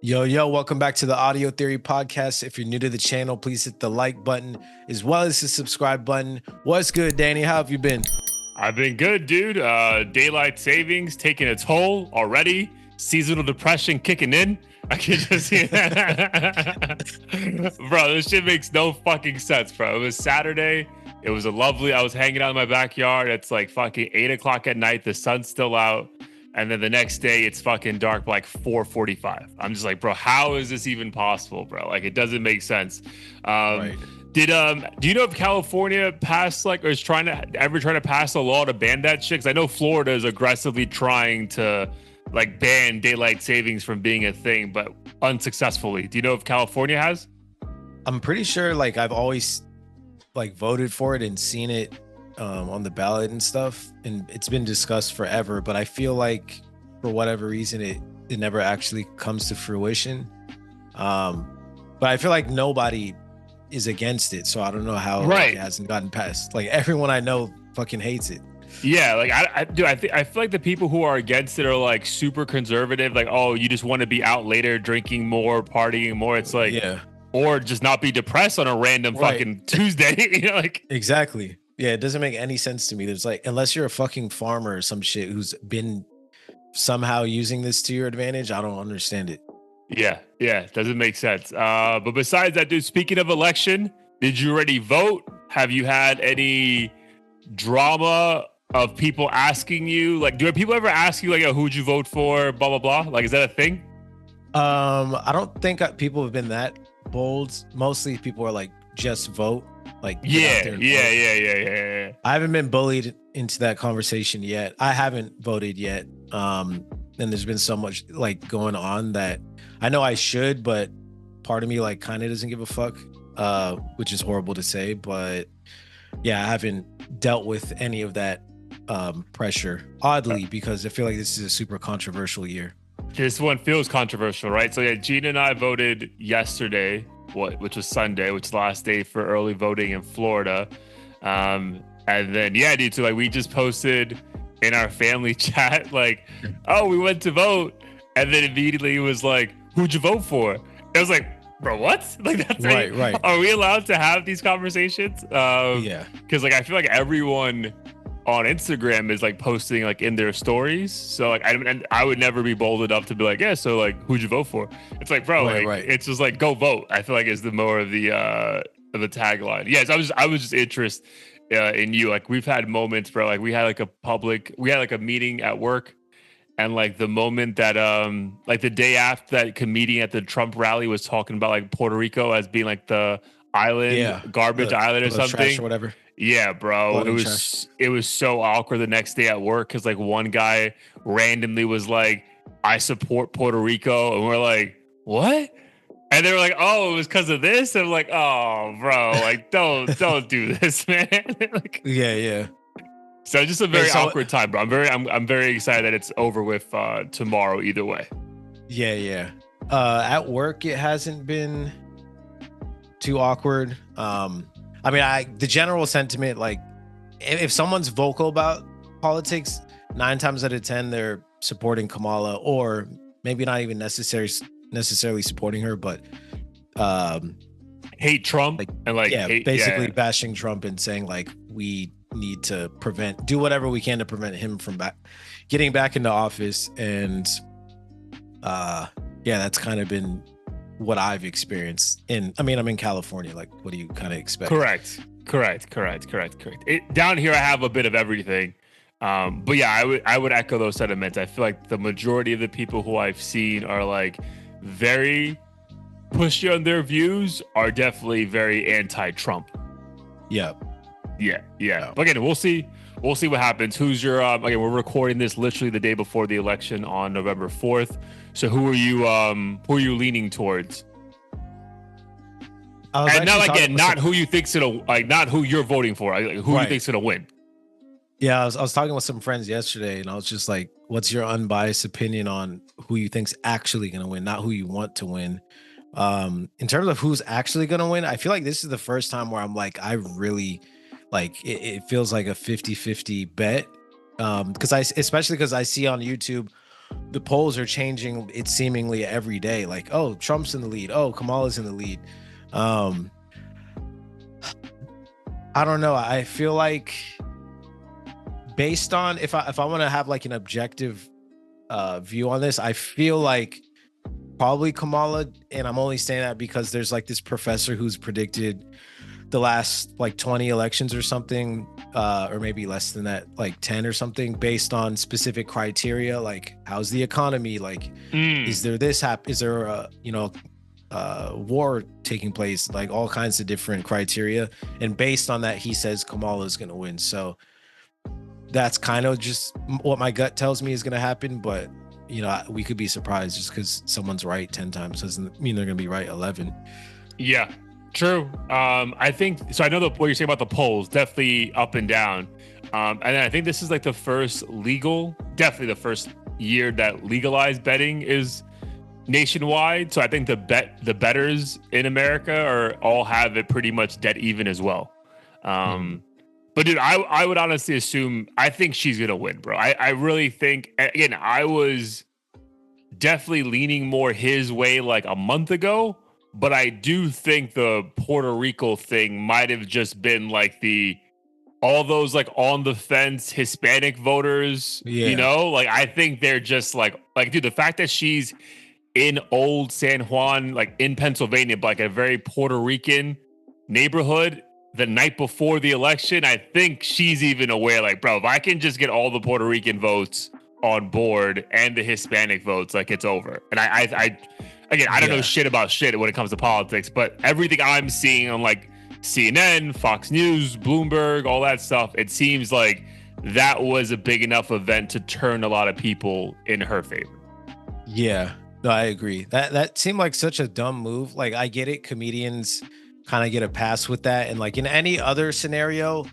Yo, welcome back to the Audio Theory Podcast. If you're new to the channel, please hit the like button as well as the subscribe button. What's good, Danny? How have you been? I've been good, dude. Daylight savings taking a toll already. Seasonal depression kicking in. I can just see bro, this shit makes no fucking sense, bro. It was Saturday. It was I was hanging out in my backyard. It's like fucking 8 o'clock at night. The sun's still out. And then the next day it's fucking dark by like 4:45. I'm just like, bro, how is this even possible, bro? Like, it doesn't make sense. Right. Do you know if California passed like or is trying to pass a law to ban that shit? 'Cause I know Florida is aggressively trying to like ban daylight savings from being a thing, but unsuccessfully. Do you know if California has? I'm pretty sure like I've always like voted for it and seen it on the ballot and stuff, and it's been discussed forever, but I feel like for whatever reason it never actually comes to fruition. But I feel like nobody is against it, so I don't know how Right. it hasn't gotten passed. Like everyone I know fucking hates it. Yeah, like I feel like the people who are against it are like super conservative, like, oh, you just want to be out later drinking more, partying more. It's like, Yeah, or just not be depressed on a random right. fucking Tuesday. You know, like, Exactly. Yeah, it doesn't make any sense to me. There's like, unless you're a fucking farmer or some shit who's been somehow using this to your advantage, I don't understand it. yeah, doesn't make sense. But besides that, dude, speaking of election, did you already vote? Have you had any drama of people asking you, like, do people ever ask you like, oh, who'd you vote for, blah blah blah? Like, is that a thing? I don't think people have been that bold. Mostly people are like, just vote. Like, get out Yeah, there and yeah, vote. yeah, yeah, yeah, yeah. I haven't been bullied into that conversation yet. I haven't voted yet. And there's been so much like going on that I know I should, but part of me like kind of doesn't give a fuck. Which is horrible to say, but yeah, I haven't dealt with any of that pressure. Oddly, because I feel like this is a super controversial year. This one feels controversial, right? So yeah, Gina and I voted yesterday, which was Sunday, which is the last day for early voting in Florida. And then yeah, dude, so like we just posted in our family chat, like, oh, we went to vote, and then immediately it was like, who'd you vote for? It was like, bro, what? Like, that's Right, right. Are we allowed to have these conversations? Yeah. Because like I feel like everyone on Instagram is like posting like in their stories. So like I would never be bold enough to be like, yeah, so like who'd you vote for? It's like, bro, Right, like right. it's just like go vote. I feel like is the more of the tagline. Yes, I was just interested in you. Like we've had moments, bro. Like we had like a meeting at work, and like the moment that like the day after that comedian at the Trump rally was talking about like Puerto Rico as being like the island, Yeah. garbage island or The trash something. or whatever. Yeah, bro. Floating trash. It was so awkward the next day at work because like one guy randomly was like, I support Puerto Rico. And we're like, what? And they were like, oh, it was because of this. And I'm like, oh, bro, like don't do this, man. Like, Yeah, yeah. so just a Yeah, very so awkward time, bro. I'm very excited that it's over with tomorrow either way. yeah, yeah. At work it hasn't been too awkward. I mean, the general sentiment, like if someone's vocal about politics, 9 times out of 10 they're supporting Kamala, or maybe not even necessarily supporting her, but Hate Trump like, and like yeah, hate, basically yeah. bashing Trump and saying like we need to do whatever we can to prevent him from getting back into office. And yeah, that's kind of been what I've experienced. I mean, I'm in California. Like, what do you kind of expect? Correct. Down here, I have a bit of everything. But yeah, I would echo those sentiments. I feel like the majority of the people who I've seen are like very pushy on their views, are definitely very anti-Trump. Yeah. Yeah. But again, we'll see what happens. Who's your again, we're recording this literally the day before the election on November 4th. So who are you leaning towards? And not who you think's gonna, like, not who you're voting for, like who you think's gonna win. Yeah, I was talking with some friends yesterday, and I was just like, what's your unbiased opinion on who you think's actually gonna win, not who you want to win? In terms of who's actually gonna win, I feel like this is the first time where I'm like, I really like it feels like a 50-50 bet. Especially because I see on YouTube the polls are changing it seemingly every day. Like, oh, Trump's in the lead. Oh, Kamala's in the lead. I don't know. I feel like based on if I want to have like an objective view on this, I feel like probably Kamala, and I'm only saying that because there's like this professor who's predicted the last like 20 elections or something, or maybe less than that, like 10 or something, based on specific criteria, like how's the economy, like is there this is there a war taking place, like all kinds of different criteria, and based on that he says Kamala is going to win. So that's kind of just what my gut tells me is going to happen, but we could be surprised. Just because someone's right 10 times doesn't mean they're going to be right 11. Yeah, true. I think so. I know what you're saying about the polls, definitely up and down. And I think this is like definitely the first year that legalized betting is nationwide. So I think the bettors in America all have it pretty much dead even as well. But dude, I would honestly assume, I think she's gonna win, bro. I really think, again, I was definitely leaning more his way like a month ago, but I do think the Puerto Rico thing might have just been like all those like on the fence Hispanic voters, like I think they're just like dude, the fact that she's in old San Juan, like in Pennsylvania, but like a very Puerto Rican neighborhood the night before the election, I think she's even aware, like, bro, if I can just get all the Puerto Rican votes on board and the Hispanic votes, like, it's over. And I don't know shit about shit when it comes to politics, but everything I'm seeing on like CNN, Fox News, Bloomberg, all that stuff, it seems like that was a big enough event to turn a lot of people in her favor. Yeah, no, I agree. That seemed like such a dumb move. Like, I get it, comedians kind of get a pass with that, and like in any other scenario,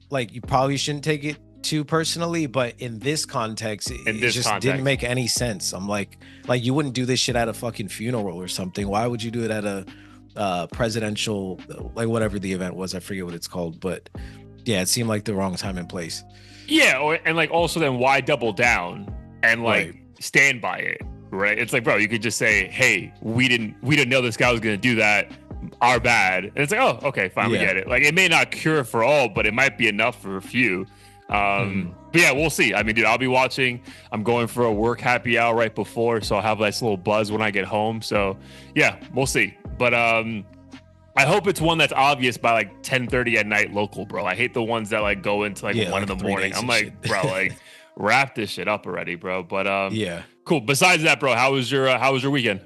like you probably shouldn't take it too personally, but in this context, it just didn't make any sense. I'm like you wouldn't do this shit at a fucking funeral or something. Why would you do it at a presidential, like whatever the event was? I forget what it's called, but yeah, it seemed like the wrong time and place. Yeah, and like also then why double down and like stand by it, right? It's like, bro, you could just say, hey, we didn't know this guy was gonna do that. Our bad. And it's like, oh, okay, fine, we get it. Like, it may not cure for all, but it might be enough for a few. But yeah, we'll see. I mean, dude, I'll be watching. I'm going for a work happy hour right before, so I'll have a nice little buzz when I get home. So yeah, we'll see. But I hope it's one that's obvious by like 10:30 at night local, bro. I hate the ones that like go into like 1 in the morning. I'm like, bro, like wrap this shit up already, bro. But cool. Besides that, bro, how was your weekend?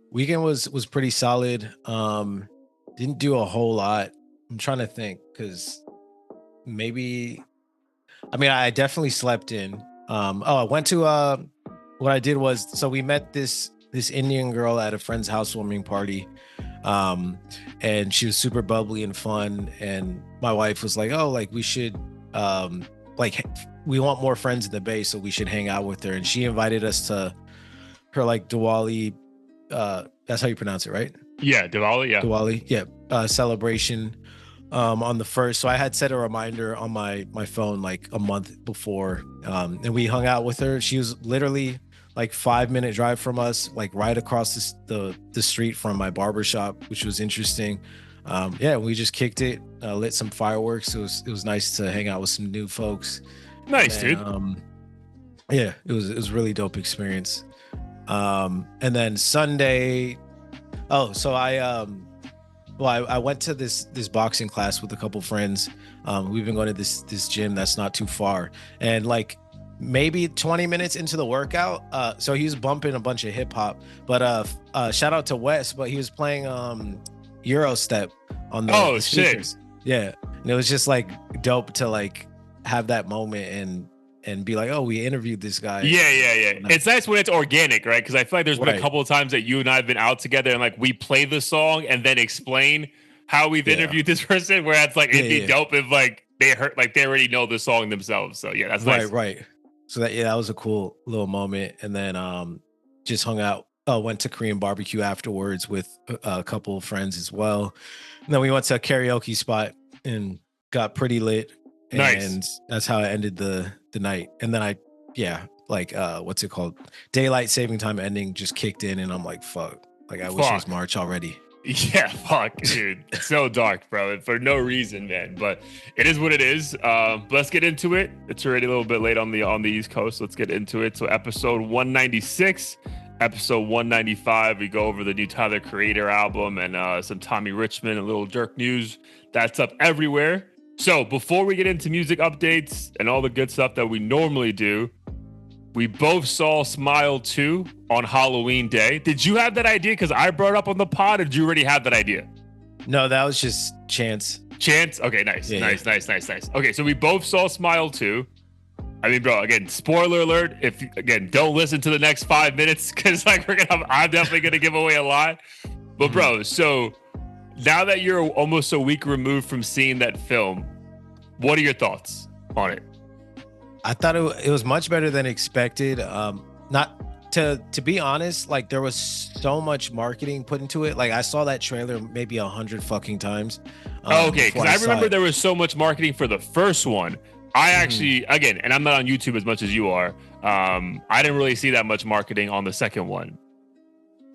Weekend was pretty solid. Didn't do a whole lot. I'm trying to think, because maybe, I mean, I definitely slept in. I went to what I did was, so we met this Indian girl at a friend's housewarming party. And she was super bubbly and fun, and my wife was like, oh, like we should we want more friends in the Bay, so we should hang out with her. And she invited us to her like Diwali, that's how you pronounce it, right? Yeah, Diwali, celebration on the 1st. So I had set a reminder on my phone like a month before, and we hung out with her. She was literally like 5-minute drive from us, like right across the street from my barbershop, which was interesting. We just kicked it, lit some fireworks. It was nice to hang out with some new folks. Nice, dude. It was really dope experience. And then Sunday, so I went to this boxing class with a couple friends. We've been going to this gym that's not too far, and like maybe 20 minutes into the workout, so he was bumping a bunch of hip hop, but shout out to Wes, but he was playing Eurostep on the speakers. Shit. Yeah, and it was just like dope to like have that moment and be like, oh, we interviewed this guy. Yeah. It's nice when it's organic, right? Because I feel like there's been a couple of times that you and I have been out together and like we play the song and then explain how we've interviewed this person, where it's like it'd be dope if like they already know the song themselves. So yeah, that's nice. Right. So that was a cool little moment. And then just hung out. Went to Korean barbecue afterwards with a couple of friends as well. And then we went to a karaoke spot and got pretty lit. Nice. And that's how I ended the night. And then like what's it called? Daylight saving time ending just kicked in, and I'm like, fuck. Like I wish it was March already. Yeah, fuck, dude. So dark, bro, for no reason, man. But it is what it is. Let's get into it. It's already a little bit late on the East Coast. Let's get into it. So episode 196, episode 195, we go over the new Tyler Creator album and some Tommy Richmond and Little Dirk news. That's up everywhere. So before we get into music updates and all the good stuff that we normally do, we both saw Smile 2 on Halloween Day. Did you have that idea? Because I brought it up on the pod, or did you already have that idea? No, that was just chance. Chance? Okay, nice. Nice. Okay, so we both saw Smile 2. I mean, bro, again, spoiler alert. If, again, don't listen to the next 5 minutes, because like I'm definitely going to give away a lot. But, bro, so now that you're almost a week removed from seeing that film, what are your thoughts on it? I thought it was much better than expected. Not to be honest, like there was so much marketing put into it. Like I saw that trailer maybe 100 fucking times. Okay, because I remember there was so much marketing for the first one. I actually, again, and I'm not on YouTube as much as you are. I didn't really see that much marketing on the second one.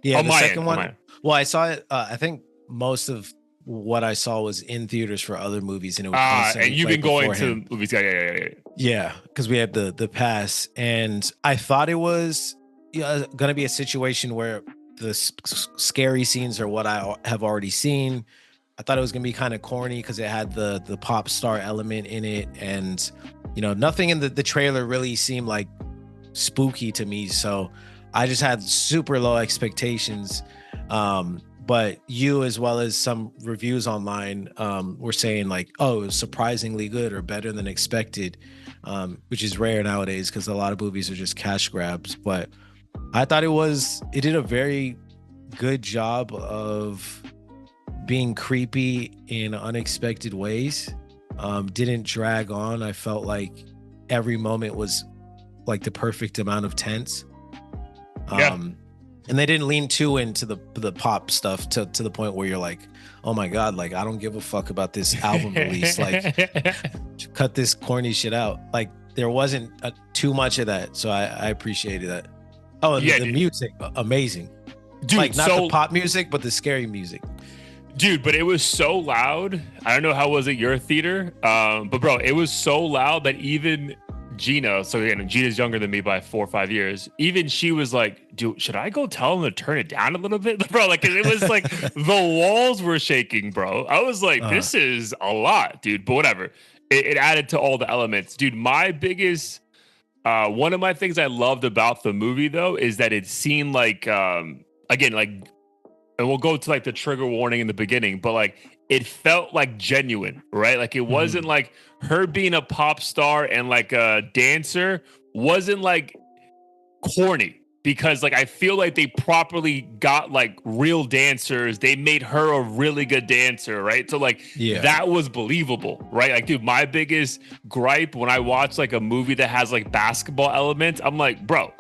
Yeah, the second one. Well, I saw it. I think most of what I saw was in theaters for other movies, and it was and you've been going to movies. Yeah, because we had the pass, and I thought it was gonna be a situation where the scary scenes are what I have already seen. I thought it was gonna be kind of corny because it had the pop star element in it, and nothing in the trailer really seemed like spooky to me. So I just had super low expectations. But you, as well as some reviews online, were saying like, oh, it was surprisingly good or better than expected, which is rare nowadays because a lot of movies are just cash grabs. But I thought it did a very good job of being creepy in unexpected ways. Didn't drag on. I felt like every moment was like the perfect amount of tense. And they didn't lean too into the pop stuff to the point where you're like, oh my God, like I don't give a fuck about this album release. Like cut this corny shit out. Like there wasn't too much of that. So I appreciated that. Oh, and the music, amazing. Dude, like not the pop music, but the scary music. Dude, but it was so loud. I don't know how was it your theater, but bro, it was so loud that even Gina, so again, Gina's younger than me by 4 or 5 years. Even she was like, dude, should I go tell him to turn it down a little bit? Bro, like it was like the walls were shaking, bro. I was like, this is a lot, dude. But whatever. It added to all the elements. Dude, my biggest one of my things I loved about the movie though is that it seemed like again, like, and we'll go to like the trigger warning in the beginning, but like it felt like genuine, right? Like it wasn't like her being a pop star and like a dancer wasn't like corny, because like I feel like they properly got like real dancers. They made her a really good dancer, right? So like that was believable, right? Like, dude, my biggest gripe when I watch like a movie that has like basketball elements, I'm like, bro,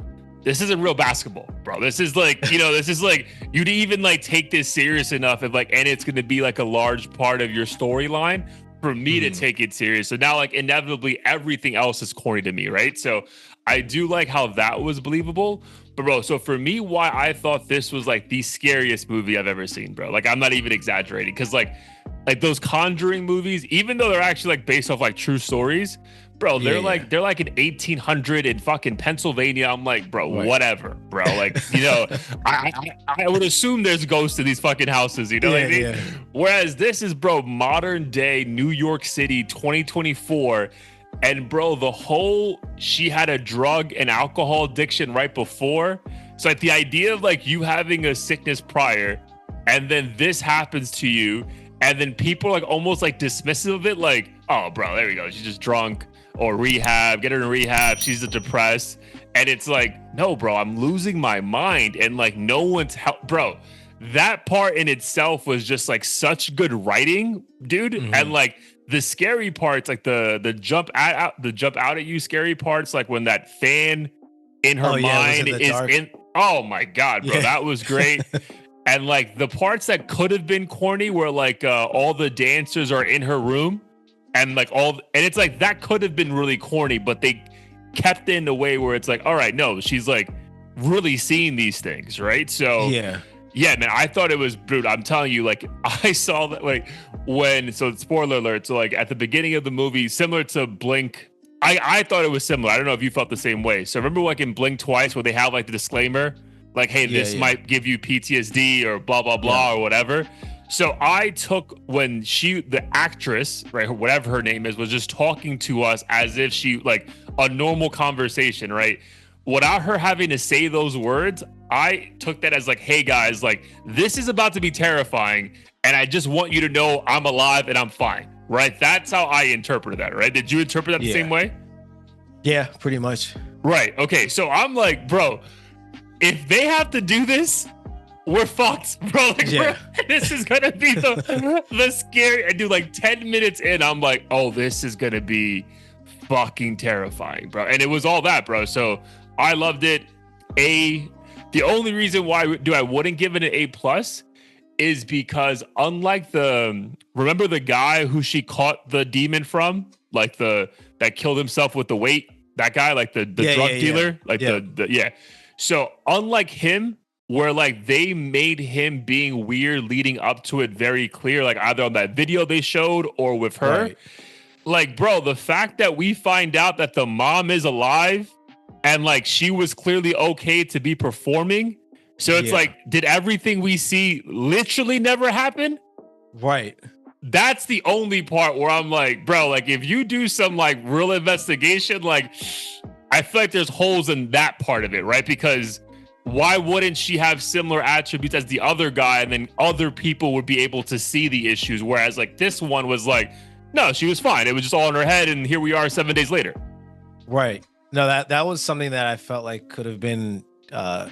this isn't real basketball, bro. This is like, this is like, you'd even like take this serious enough if like, and it's going to be like a large part of your storyline for me to take it serious. So now like inevitably everything else is corny to me, right? So I do like how that was believable. But bro, so for me, why I thought this was like the scariest movie I've ever seen, bro. Like I'm not even exaggerating, because like those Conjuring movies, even though they're actually like based off like true stories, bro, they're like in 1800 in fucking Pennsylvania. I'm like, bro, whatever, bro. Like, I would assume there's ghosts in these fucking houses, what I mean? Yeah. Whereas this is, bro, modern day New York City, 2024. And bro, she had a drug and alcohol addiction right before. So like the idea of like you having a sickness prior and then this happens to you, and then people are like almost like dismissive of it, like, oh bro, there we go, she's just drunk, or rehab, get her in rehab, she's depressed. And it's like, no bro, I'm losing my mind, and like no one's help, bro. That part in itself was just like such good writing, dude. And like the scary parts, like the jump out at you scary parts, like when that fan in her mind is in, oh my God, bro, that was great. And like the parts that could have been corny where like all the dancers are in her room and like and it's like that could have been really corny, but kept it in a way where it's like, all right, no, she's like really seeing these things, right? So yeah, man, I thought it was brutal. I'm telling you, like, I saw that, like, so spoiler alert. So, like, at the beginning of the movie, similar to Blink, I thought it was similar. I don't know if you felt the same way. So, remember, like, in Blink Twice, where they have, like, the disclaimer, like, hey, this might give you PTSD or blah, blah, blah, or whatever. So, I took when the actress, right, whatever her name is, was just talking to us as if she, like, a normal conversation, right? Without her having to say those words, I took that as like, hey guys, like this is about to be terrifying. And I just want you to know I'm alive and I'm fine. Right. That's how I interpreted that. Right. Did you interpret that the same way? Yeah, pretty much. Right. Okay. So I'm like, bro, if they have to do this, we're fucked, bro. Like, this is going to be the scary. I do like 10 minutes in. I'm like, oh, this is going to be fucking terrifying, bro. And it was all that, bro. So I loved it. The only reason why I wouldn't give it an A+ is because unlike remember the guy who she caught the demon from, like that killed himself with the weight, that guy, like the drug dealer, So unlike him, where like they made him being weird leading up to it very clear, like either on that video they showed or with her, like, bro, the fact that we find out that the mom is alive and like she was clearly okay to be performing. So it's like, did everything we see literally never happen? Right. That's the only part where I'm like, bro, like if you do some like real investigation, like I feel like there's holes in that part of it, right? Because why wouldn't she have similar attributes as the other guy and then other people would be able to see the issues? Whereas like this one was like, no, she was fine. It was just all in her head. And here we are 7 days later. Right. No, that was something that I felt like could have been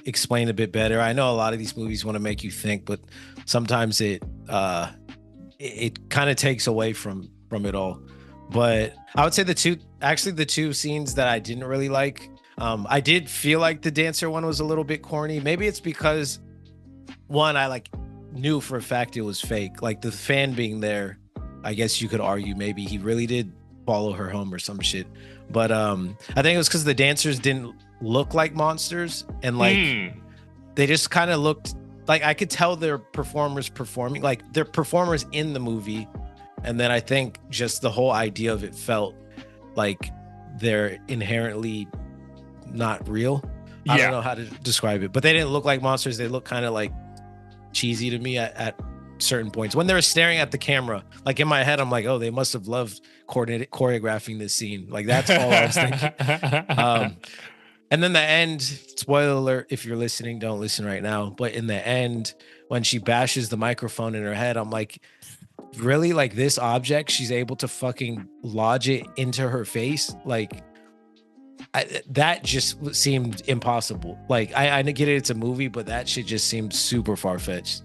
explained a bit better. I know a lot of these movies want to make you think, but sometimes it kind of takes away from it all. But I would say the two scenes that I didn't really like, I did feel like the dancer one was a little bit corny. Maybe it's because one, I like knew for a fact it was fake. Like the fan being there, I guess you could argue maybe he really did follow her home or some shit. But I think it was because the dancers didn't look like monsters, and like they just kind of looked like, I could tell they're performers performing, like they're performers in the movie. And then I think just the whole idea of it felt like they're inherently not real. I don't know how to describe it, but they didn't look like monsters. They look kind of like cheesy to me at certain points when they were staring at the camera. Like in my head, I'm like, oh, they must have loved choreographing this scene. Like that's all I was thinking. And then the end, spoiler alert, if you're listening, don't listen right now. But in the end, when she bashes the microphone in her head, I'm like, really? Like this object, she's able to fucking lodge it into her face? Like that just seemed impossible. Like I get it, it's a movie, but that shit just seemed super far-fetched.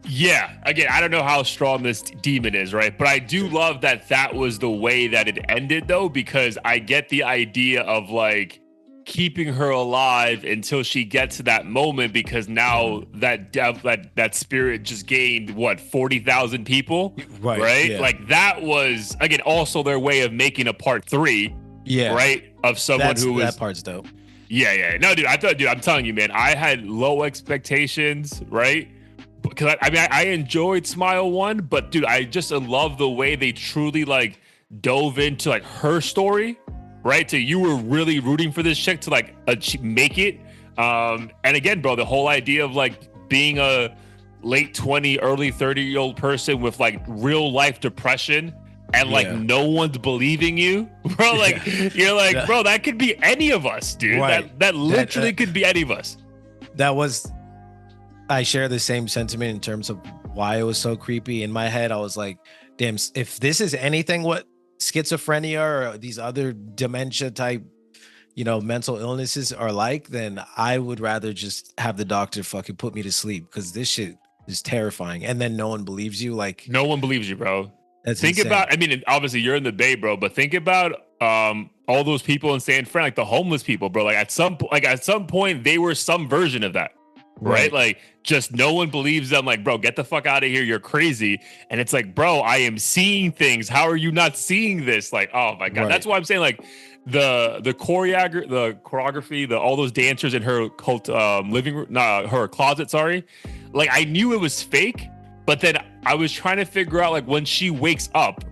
Yeah, again, I don't know how strong this demon is, right? But I do love that was the way that it ended, though, because I get the idea of like keeping her alive until she gets to that moment, because now that spirit just gained what, 40,000 people, right? Yeah. Like that was, again, also their way of making a part 3, right, of someone who was, that part's dope. Yeah. No, dude, I'm telling you, man, I had low expectations, right? Because I enjoyed Smile 1, but dude, I just love the way they truly like dove into like her story, right? So you were really rooting for this chick to like make it. And again, bro, the whole idea of like being a late 20, early 30-year-old person with like real life depression and like no one's believing you, bro. Like you're like, bro, that could be any of us, dude. Right. That literally could be any of us. I share the same sentiment in terms of why it was so creepy. In my head, I was like, damn, if this is anything what schizophrenia or these other dementia type, mental illnesses are like, then I would rather just have the doctor fucking put me to sleep, because this shit is terrifying. And then no one believes you. Like no one believes you, bro. Think insane. About, I mean, obviously you're in the Bay, bro, but think about all those people in San Fran, like the homeless people, bro. Like at some point, they were some version of that. right? Like, just no one believes them. Like, bro, get the fuck out of here. You're crazy. And it's like, bro, I am seeing things. How are you not seeing this? Like, oh my God. That's why I'm saying, like, the choreography, all those dancers in her cult living room, her closet, sorry. Like, I knew it was fake, but then I was trying to figure out, like, when she wakes up,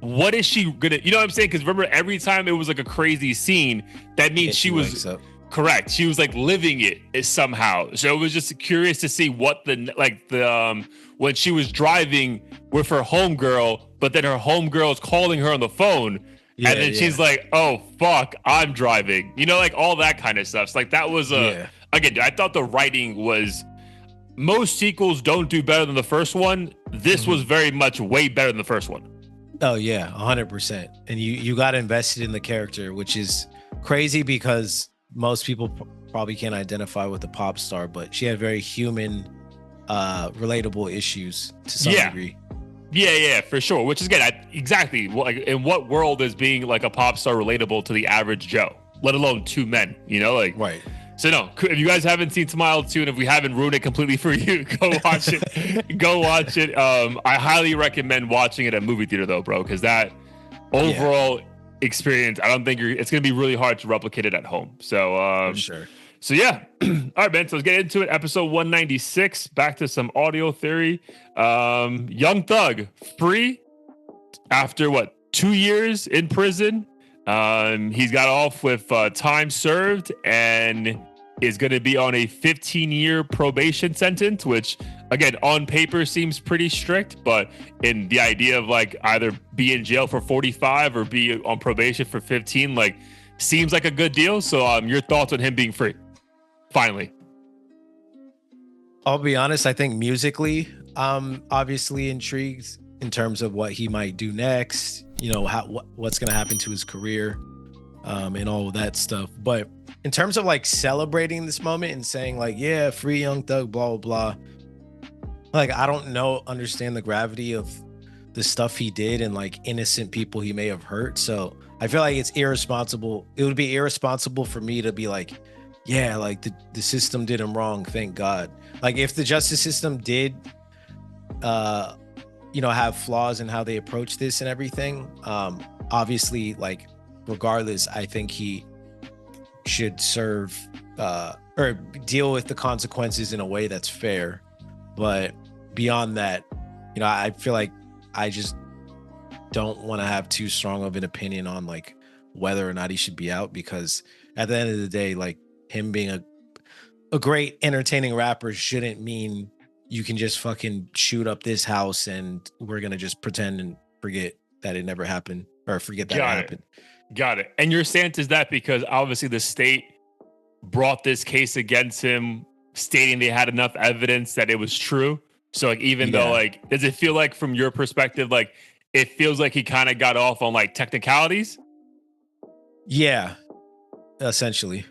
what is she gonna, you know what I'm saying? Because remember, every time it was like a crazy scene, that means she was correct. She was like living it somehow. So it was just curious to see what when she was driving with her homegirl, but then her homegirl is calling her on the phone. And then she's like, oh, fuck, I'm driving. You know, like all that kind of stuff. So like that was again, I thought the writing was, most sequels don't do better than the first one. This was very much way better than the first one. Oh yeah, 100%. And you got invested in the character, which is crazy because most people probably can't identify with the pop star, but she had very human, relatable issues to some degree. Yeah, for sure. Which is again, exactly. Like, in what world is being like a pop star relatable to the average Joe, let alone two men? You know, like So no, if you guys haven't seen Smile 2, and if we haven't ruined it completely for you, go watch it. Go watch it. I highly recommend watching it at movie theater though, bro, because that overall experience, I don't think it's going to be really hard to replicate it at home. So for sure. So yeah. All right, man. So let's get into it. Episode 196. Back to some audio theory. Young Thug free after 2 years in prison. He's got off with time served and is going to be on a 15-year probation sentence, which again on paper seems pretty strict, but in the idea of like either be in jail for 45 or be on probation for 15, like seems like a good deal. So your thoughts on him being free finally? I'll be honest, I think musically obviously intrigued in terms of what he might do next, you know, what's going to happen to his career, and all of that stuff. But in terms of like celebrating this moment and saying like, yeah, free Young Thug, blah, blah, blah. Like, I don't understand the gravity of the stuff he did and like innocent people he may have hurt. So I feel like it's irresponsible. It would be irresponsible for me to be like, yeah, like the system did him wrong. Thank God. Like if the justice system did, you know, have flaws in how they approach this and everything. Obviously, like regardless, I think he should serve or deal with the consequences in a way that's fair. But beyond that, you know, I feel like I just don't want to have too strong of an opinion on like whether or not he should be out, because at the end of the day, like him being a great entertaining rapper shouldn't mean you can just fucking shoot up this house and we're gonna just pretend and forget that it never happened, or forget that it happened. Got it. And your stance is that because obviously the state brought this case against him, stating they had enough evidence that it was true. So like, even though like, does it feel like from your perspective, like it feels like he kind of got off on like technicalities? Yeah, essentially.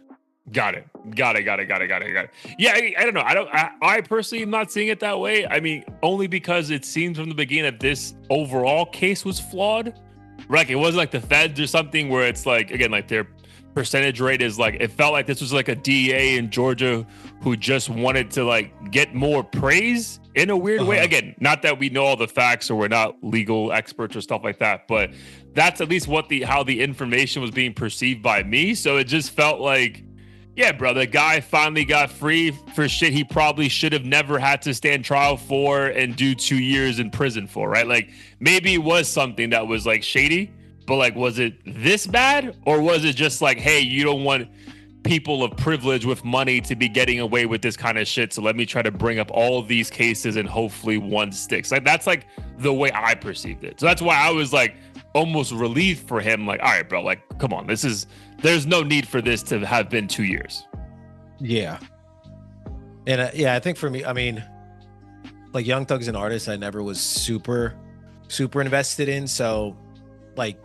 Got it. Yeah, I don't know. I personally am not seeing it that way. I mean, only because it seems from the beginning that this overall case was flawed. Like it wasn't like the feds or something where it's like, again, like their percentage rate is like, it felt like this was like a DA in Georgia who just wanted to like get more praise in a weird way. Again, not that we know all the facts or we're not legal experts or stuff like that, but that's at least how the information was being perceived by me. So it just felt like, yeah, bro, the guy finally got free for shit he probably should have never had to stand trial for and do 2 years in prison for, right? Like maybe it was something that was like shady, but like, was it this bad? Or was it just like, hey, you don't want people of privilege with money to be getting away with this kind of shit, so let me try to bring up all of these cases and hopefully one sticks. Like that's like the way I perceived it. So that's why I was like almost relieved for him. Like, all right, bro, like, come on, there's no need for this to have been 2 years. Yeah. And I think for me, I mean, like Young Thug's an artist I never was super invested in. So like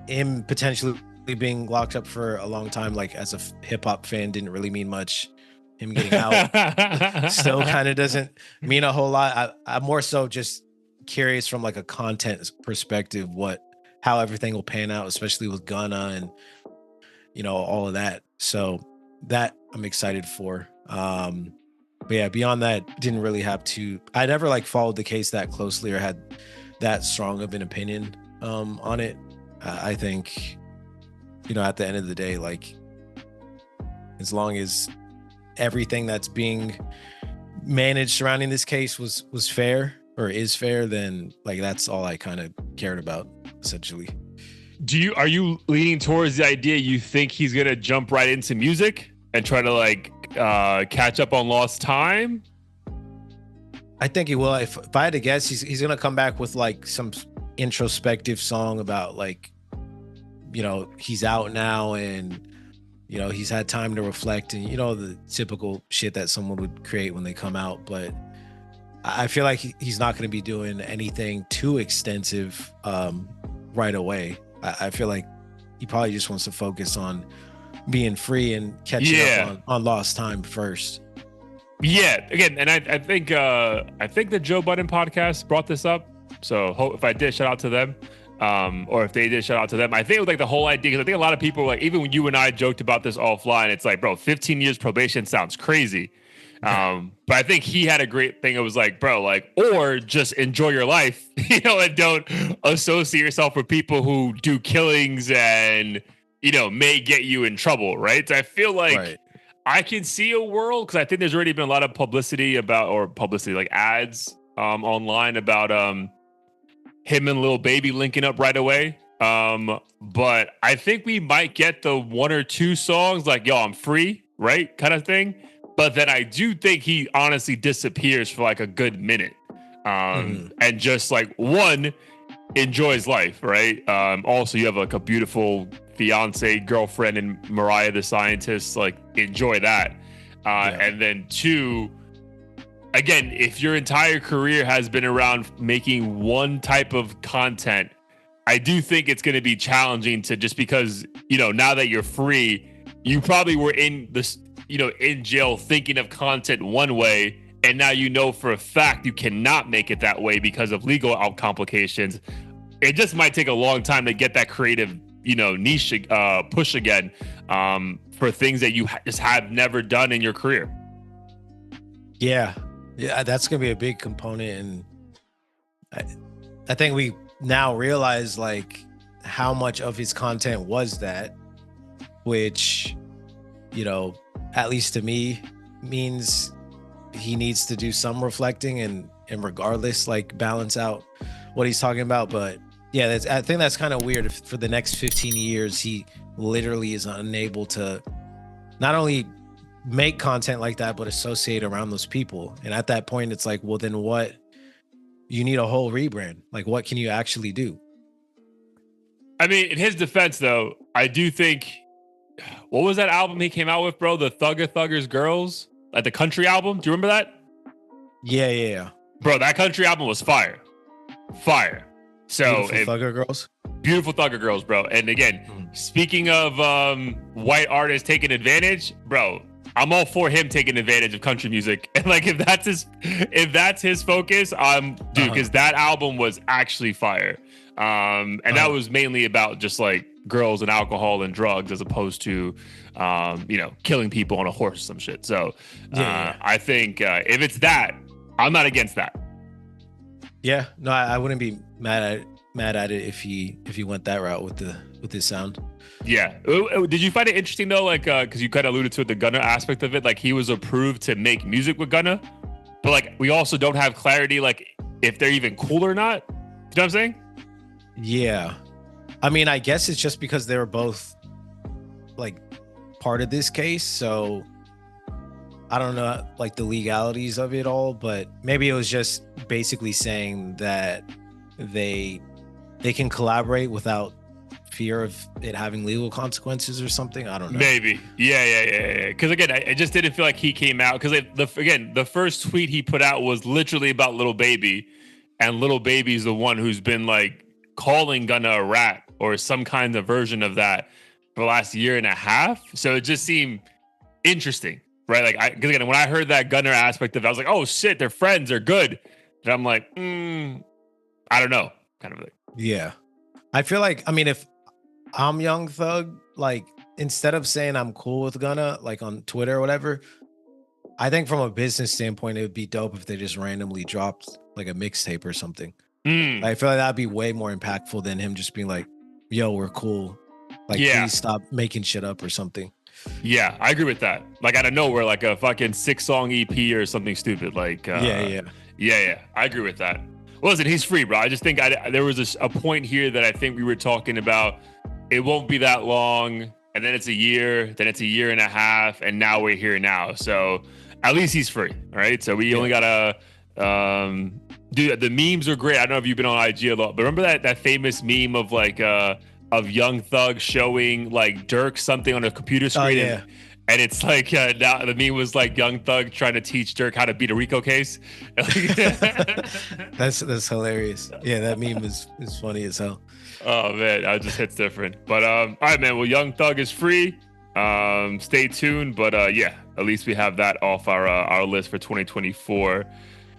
him potentially being locked up for a long time, like as a hip hop fan, didn't really mean much. Him getting out still kind of doesn't mean a whole lot. I'm more so just curious from like a content perspective, how everything will pan out, especially with Gunna and, you know, all of that. So that I'm excited for. But yeah, beyond that, didn't really have to. I never like followed the case that closely or had that strong of an opinion on it. I think, at the end of the day, like, as long as everything that's being managed surrounding this case was fair or is fair, then like that's all I kind of cared about, essentially. Are you leaning towards the idea you think he's gonna jump right into music and try to like catch up on lost time? I think he will. If I had to guess, he's gonna come back with like some introspective song about like, he's out now and he's had time to reflect and the typical shit that someone would create when they come out. But I feel like he's not going to be doing anything too extensive right away. I feel like he probably just wants to focus on being free and catching up on lost time first. Yeah, again, and I think the Joe Budden podcast brought this up. So if I did, shout out to them. Or if they did, shout out to them. I think it was like the whole idea, because I think a lot of people, like, even when you and I joked about this offline, it's like, bro, 15 years probation sounds crazy. But I think he had a great thing. It was like, bro, like, or just enjoy your life, and don't associate yourself with people who do killings and, may get you in trouble, right? So I feel like I can see a world, because I think there's already been a lot of publicity like ads online about him and Lil Baby linking up right away. But I think we might get the one or two songs like, yo, I'm free, right? Kind of thing. But then I do think he honestly disappears for like a good minute. And just like enjoys life, right? Also, you have like a beautiful fiance, girlfriend, and Mariah the Scientist. Like, enjoy that. And then two, again, if your entire career has been around making one type of content, I do think it's going to be challenging to, just because, now that you're free, you probably were in this, in jail thinking of content one way. And now for a fact you cannot make it that way because of legal complications. It just might take a long time to get that creative, niche push again for things that you just have never done in your career. Yeah, that's gonna be a big component, and I think we now realize like how much of his content was that, which, at least to me, means he needs to do some reflecting and regardless, like, balance out what he's talking about. But yeah, I think that's kind of weird. If for the next 15 years he literally is unable to not only make content like that, but associate around those people. And at that point, it's like, well, then what? You need a whole rebrand. Like, what can you actually do? I mean, in his defense, though, I do think, what was that album he came out with, bro? The Thuggers Girls, like the country album. Do you remember that? Yeah. Bro, that country album was fire. So Beautiful Thugger Girls, bro. And again, speaking of white artists taking advantage, bro, I'm all for him taking advantage of country music. And like, if that's his focus, because that album was actually fire. And that was mainly about just like girls and alcohol and drugs, as opposed to, killing people on a horse or some shit. So I think if it's that, I'm not against that. Yeah, no, I wouldn't be mad at it if he went that route with his sound. Yeah. Did you find it interesting though? Like, because you kind of alluded to the Gunna aspect of it. Like, he was approved to make music with Gunna, but like, we also don't have clarity, like, if they're even cool or not. You know what I'm saying? Yeah. I mean, I guess it's just because they were both like part of this case. So I don't know, like, the legalities of it all, but maybe it was just basically saying that they can collaborate without fear of it having legal consequences or something. I don't know. Maybe. Yeah. Because again, I just didn't feel like he came out, because the first tweet he put out was literally about Lil Baby, and Lil Baby's the one who's been like calling Gunna a rat or some kind of version of that for the last year and a half. So it just seemed interesting. Right, like, because again, when I heard that Gunna aspect of it, I was like, "Oh shit, they're friends, they're good." And I'm like, I don't know, kind of thing. Yeah, I feel like, I mean, if I'm Young Thug, like, instead of saying I'm cool with Gunna, like on Twitter or whatever, I think from a business standpoint, it would be dope if they just randomly dropped like a mixtape or something. Mm, I feel like that'd be way more impactful than him just being like, "Yo, we're cool. Like, yeah. please stop making shit up or something." Yeah, I agree with that. Like out of nowhere, like a fucking 6-song EP or something stupid. Like, Yeah. yeah, I agree with that. Well, listen, he's free, bro. I just think there was a point here that I think we were talking about. It won't be that long, and then it's a year, then it's a year and a half, and now we're here now. So at least he's free, all right? So we only gotta dude. The memes are great. I don't know if you've been on IG a lot, but remember that famous meme of like of Young Thug showing like Dirk something on a computer screen. Oh, yeah. And it's like now the meme was like Young Thug trying to teach Dirk how to beat a Rico case. That's hilarious. Yeah, that meme is funny as hell. Oh man, that just hits different. But all right, man. Well, Young Thug is free. Stay tuned. But yeah, at least we have that off our list for 2024.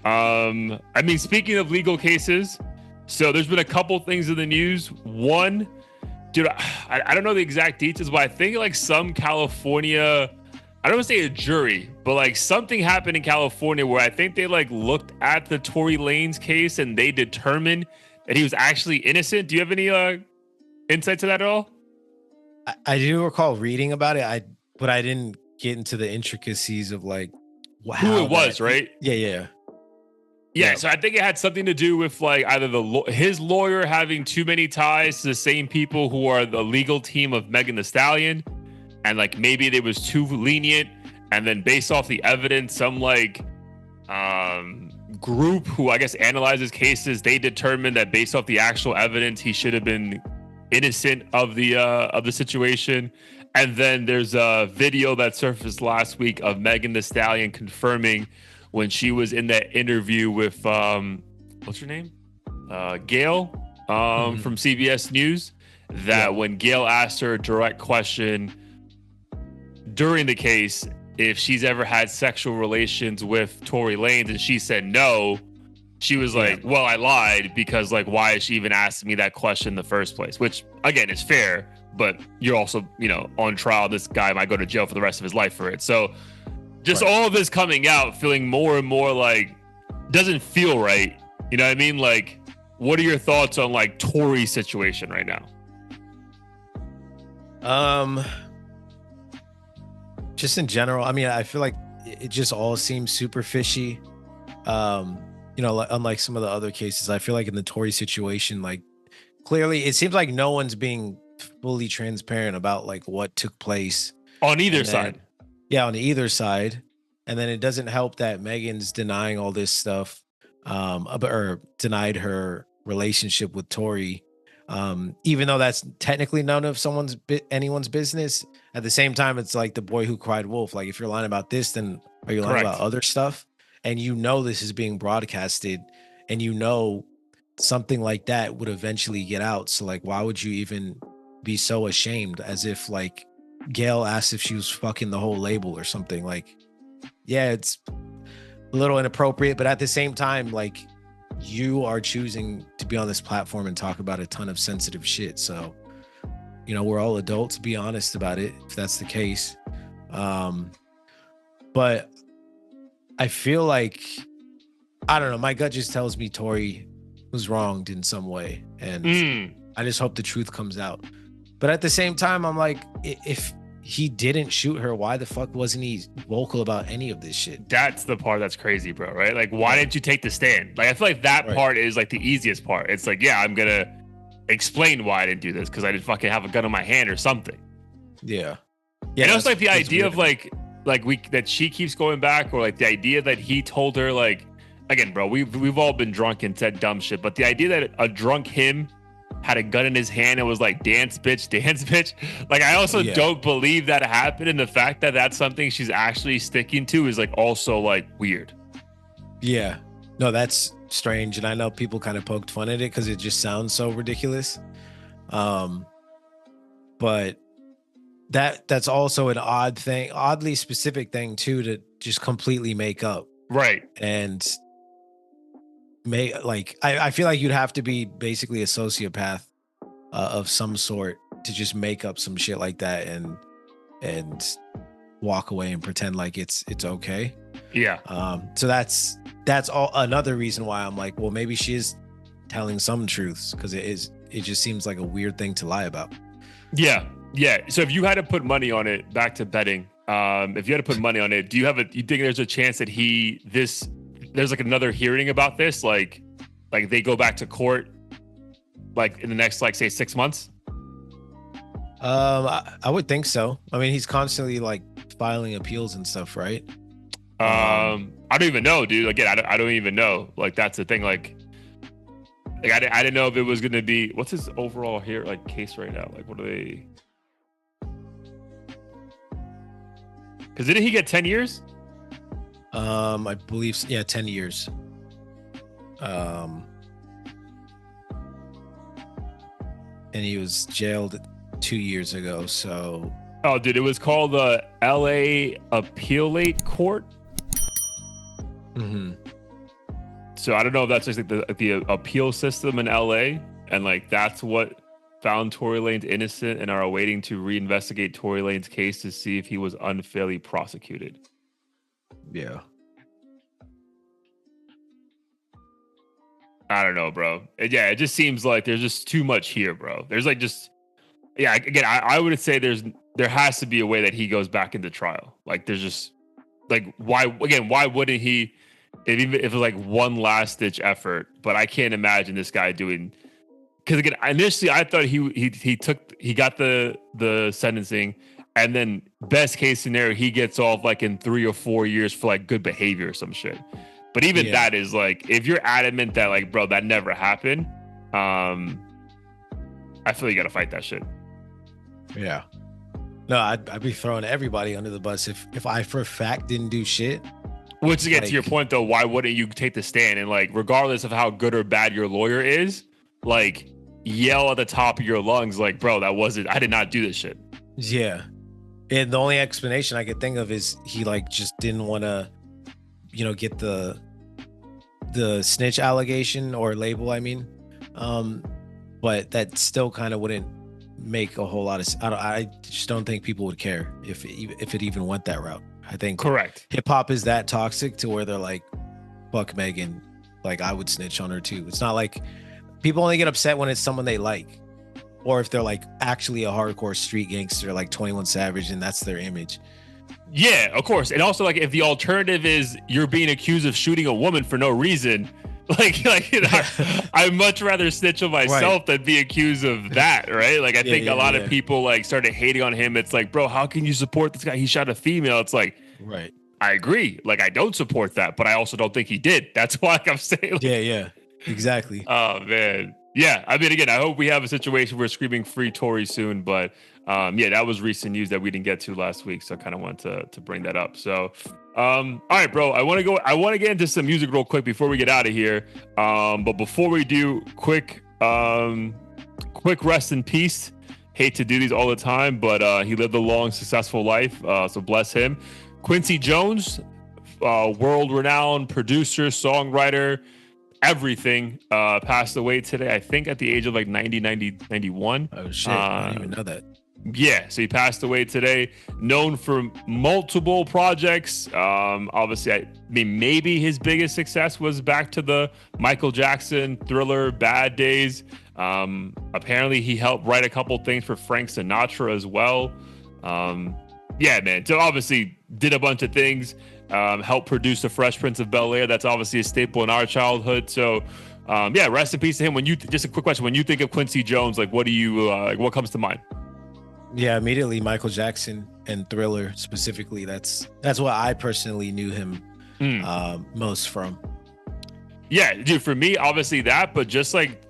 I mean, speaking of legal cases, so there's been a couple things in the news. One, dude, I don't know the exact details, but I think like some California, I don't want to say a jury, but like something happened in California where I think they like looked at the Tory Lanez case and they determined that he was actually innocent. Do you have any insight to that at all? I do recall reading about it. But I didn't get into the intricacies of like Who it was, right? Yeah. Yeah, so I think it had something to do with like either his lawyer having too many ties to the same people who are the legal team of Megan Thee Stallion, and like maybe they was too lenient, and then based off the evidence, some like group who I guess analyzes cases, they determined that based off the actual evidence, he should have been innocent of the situation. And then there's a video that surfaced last week of Megan Thee Stallion confirming when she was in that interview with what's her name? Gail from CBS News, that when Gail asked her a direct question during the case if she's ever had sexual relations with Tory Lanez, and she said no, she was like, well, I lied because like, why is she even asking me that question in the first place? Which again is fair, but you're also, on trial. This guy might go to jail for the rest of his life for it. So just all of this coming out, feeling more and more like doesn't feel right. You know what I mean? Like, what are your thoughts on like Tory's situation right now? Just in general, I mean, I feel like it just all seems super fishy. Unlike some of the other cases, I feel like in the Tory situation, like clearly it seems like no one's being fully transparent about like what took place on either side. Yeah, on either side. And then it doesn't help that Megan's denying all this stuff, or denied her relationship with Tory, even though that's technically none of anyone's business. At the same time, it's like the boy who cried wolf. Like, if you're lying about this, then are you lying about other stuff? And this is being broadcasted, and something like that would eventually get out. So like, why would you even be so ashamed? As if like Gail asked if she was fucking the whole label or something. Like, yeah, it's a little inappropriate, but at the same time, like, you are choosing to be on this platform and talk about a ton of sensitive shit. So, we're all adults, be honest about it if that's the case. But I feel like, I don't know, my gut just tells me Tory was wronged in some way, and I just hope the truth comes out. But at the same time, I'm like, if he didn't shoot her, why the fuck wasn't he vocal about any of this shit? That's the part that's crazy, bro, right? Like, why didn't you take the stand? Like, I feel like that part is like the easiest part. It's like, yeah, I'm gonna explain why I didn't do this because I didn't fucking have a gun in my hand or something. Yeah. And it's like the idea of like that she keeps going back, or like the idea that he told her, like, again, bro, we've all been drunk and said dumb shit, but the idea that a drunk him had a gun in his hand and was like, dance bitch. Like, I also don't believe that happened, and the fact that that's something she's actually sticking to is like also like weird. Yeah, no, that's strange, and I know people kind of poked fun at it because it just sounds so ridiculous. But that's also an oddly specific thing too, to just completely make up. Right. And I feel like you'd have to be basically a sociopath of some sort to just make up some shit like that and walk away and pretend like it's okay. Yeah. So that's all another reason why I'm like, well, maybe she is telling some truths, because it just seems like a weird thing to lie about. Yeah. So if you had to put money on it, back to betting, if you had to put money on it, you think there's a chance that there's like another hearing about this, like they go back to court like in the next, like, say 6 months? I would think so. I mean, he's constantly like filing appeals and stuff, right? I don't even know, dude. Again, I don't even know. Like, that's the thing. Like I didn't know if it was gonna be, what's his overall here like case right now? Like, what are they? Because didn't he get 10 years? I believe, yeah, 10 years. And he was jailed 2 years ago. So, oh, dude, it was called the LA Appellate Court. Mm-hmm. So I don't know if that's just like the appeal system in LA, and like that's what found Tory Lanez innocent and are awaiting to reinvestigate Tory Lanez case to see if he was unfairly prosecuted. Yeah. I don't know, bro. It just seems like there's just too much here, bro. There's like just, yeah, again, I would say there has to be a way that he goes back into trial. Like, there's just, like, why wouldn't he, if it was like one last ditch effort? But I can't imagine this guy doing, because again, initially I thought he got the sentencing, and then best case scenario, he gets off like in 3 or 4 years for like good behavior or some shit. But even that is like, if you're adamant that like, bro, that never happened, I feel you got to fight that shit. Yeah. No, I'd be throwing everybody under the bus if I for a fact didn't do shit. Which, to get to your point though, why wouldn't you take the stand and, like, regardless of how good or bad your lawyer is, like, yell at the top of your lungs, like, bro, I did not do this shit. Yeah. And the only explanation I could think of is he like just didn't want to, get the snitch allegation or label, I mean. But that still kind of wouldn't make a whole lot of, I just don't think people would care if it even went that route. I think correct. Hip hop is that toxic to where they're like, fuck Megan, like I would snitch on her too. It's not like people only get upset when it's someone they like, or if they're like actually a hardcore street gangster like 21 Savage and that's their image. Yeah, of course. And also, like, if the alternative is you're being accused of shooting a woman for no reason, I'd much rather snitch on myself than be accused of that, right? Like, I think a lot of people like started hating on him. It's like, bro, how can you support this guy? He shot a female. It's like, right. I agree. Like, I don't support that, but I also don't think he did. That's why I'm saying. Like, yeah, exactly. Oh man. Yeah, I mean, again, I hope we have a situation where we're screaming free Tory soon, but that was recent news that we didn't get to last week, so I kind of wanted to bring that up. So, all right, bro, I want to get into some music real quick before we get out of here. But before we do, quick rest in peace. Hate to do these all the time, but he lived a long, successful life, so bless him. Quincy Jones, world-renowned producer, songwriter, everything, passed away today, I think at the age of like 91. Oh shit, I didn't even know that. Yeah, so he passed away today, known for multiple projects. Obviously, I mean, maybe his biggest success was back to the Michael Jackson Thriller Bad Days. Apparently he helped write a couple things for Frank Sinatra as well. Yeah, man, so obviously did a bunch of things. Helped produce The Fresh Prince of Bel-Air. That's obviously a staple in our childhood. So, rest in peace to him. Just a quick question: when you think of Quincy Jones, like, what do you what comes to mind? Yeah, immediately Michael Jackson and Thriller specifically. That's what I personally knew him most from. Yeah, dude. For me, obviously that, but just like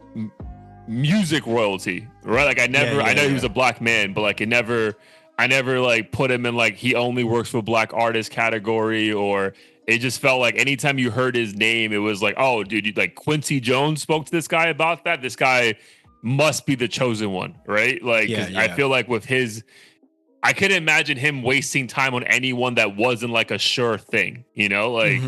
music royalty, right? Like I know he was a black man, but like I never like put him in like he only works for black artist category, or it just felt like anytime you heard his name, it was like, oh, dude, like Quincy Jones spoke to this guy about that. This guy must be the chosen one, right? Like, I feel like with his, I couldn't imagine him wasting time on anyone that wasn't like a sure thing, like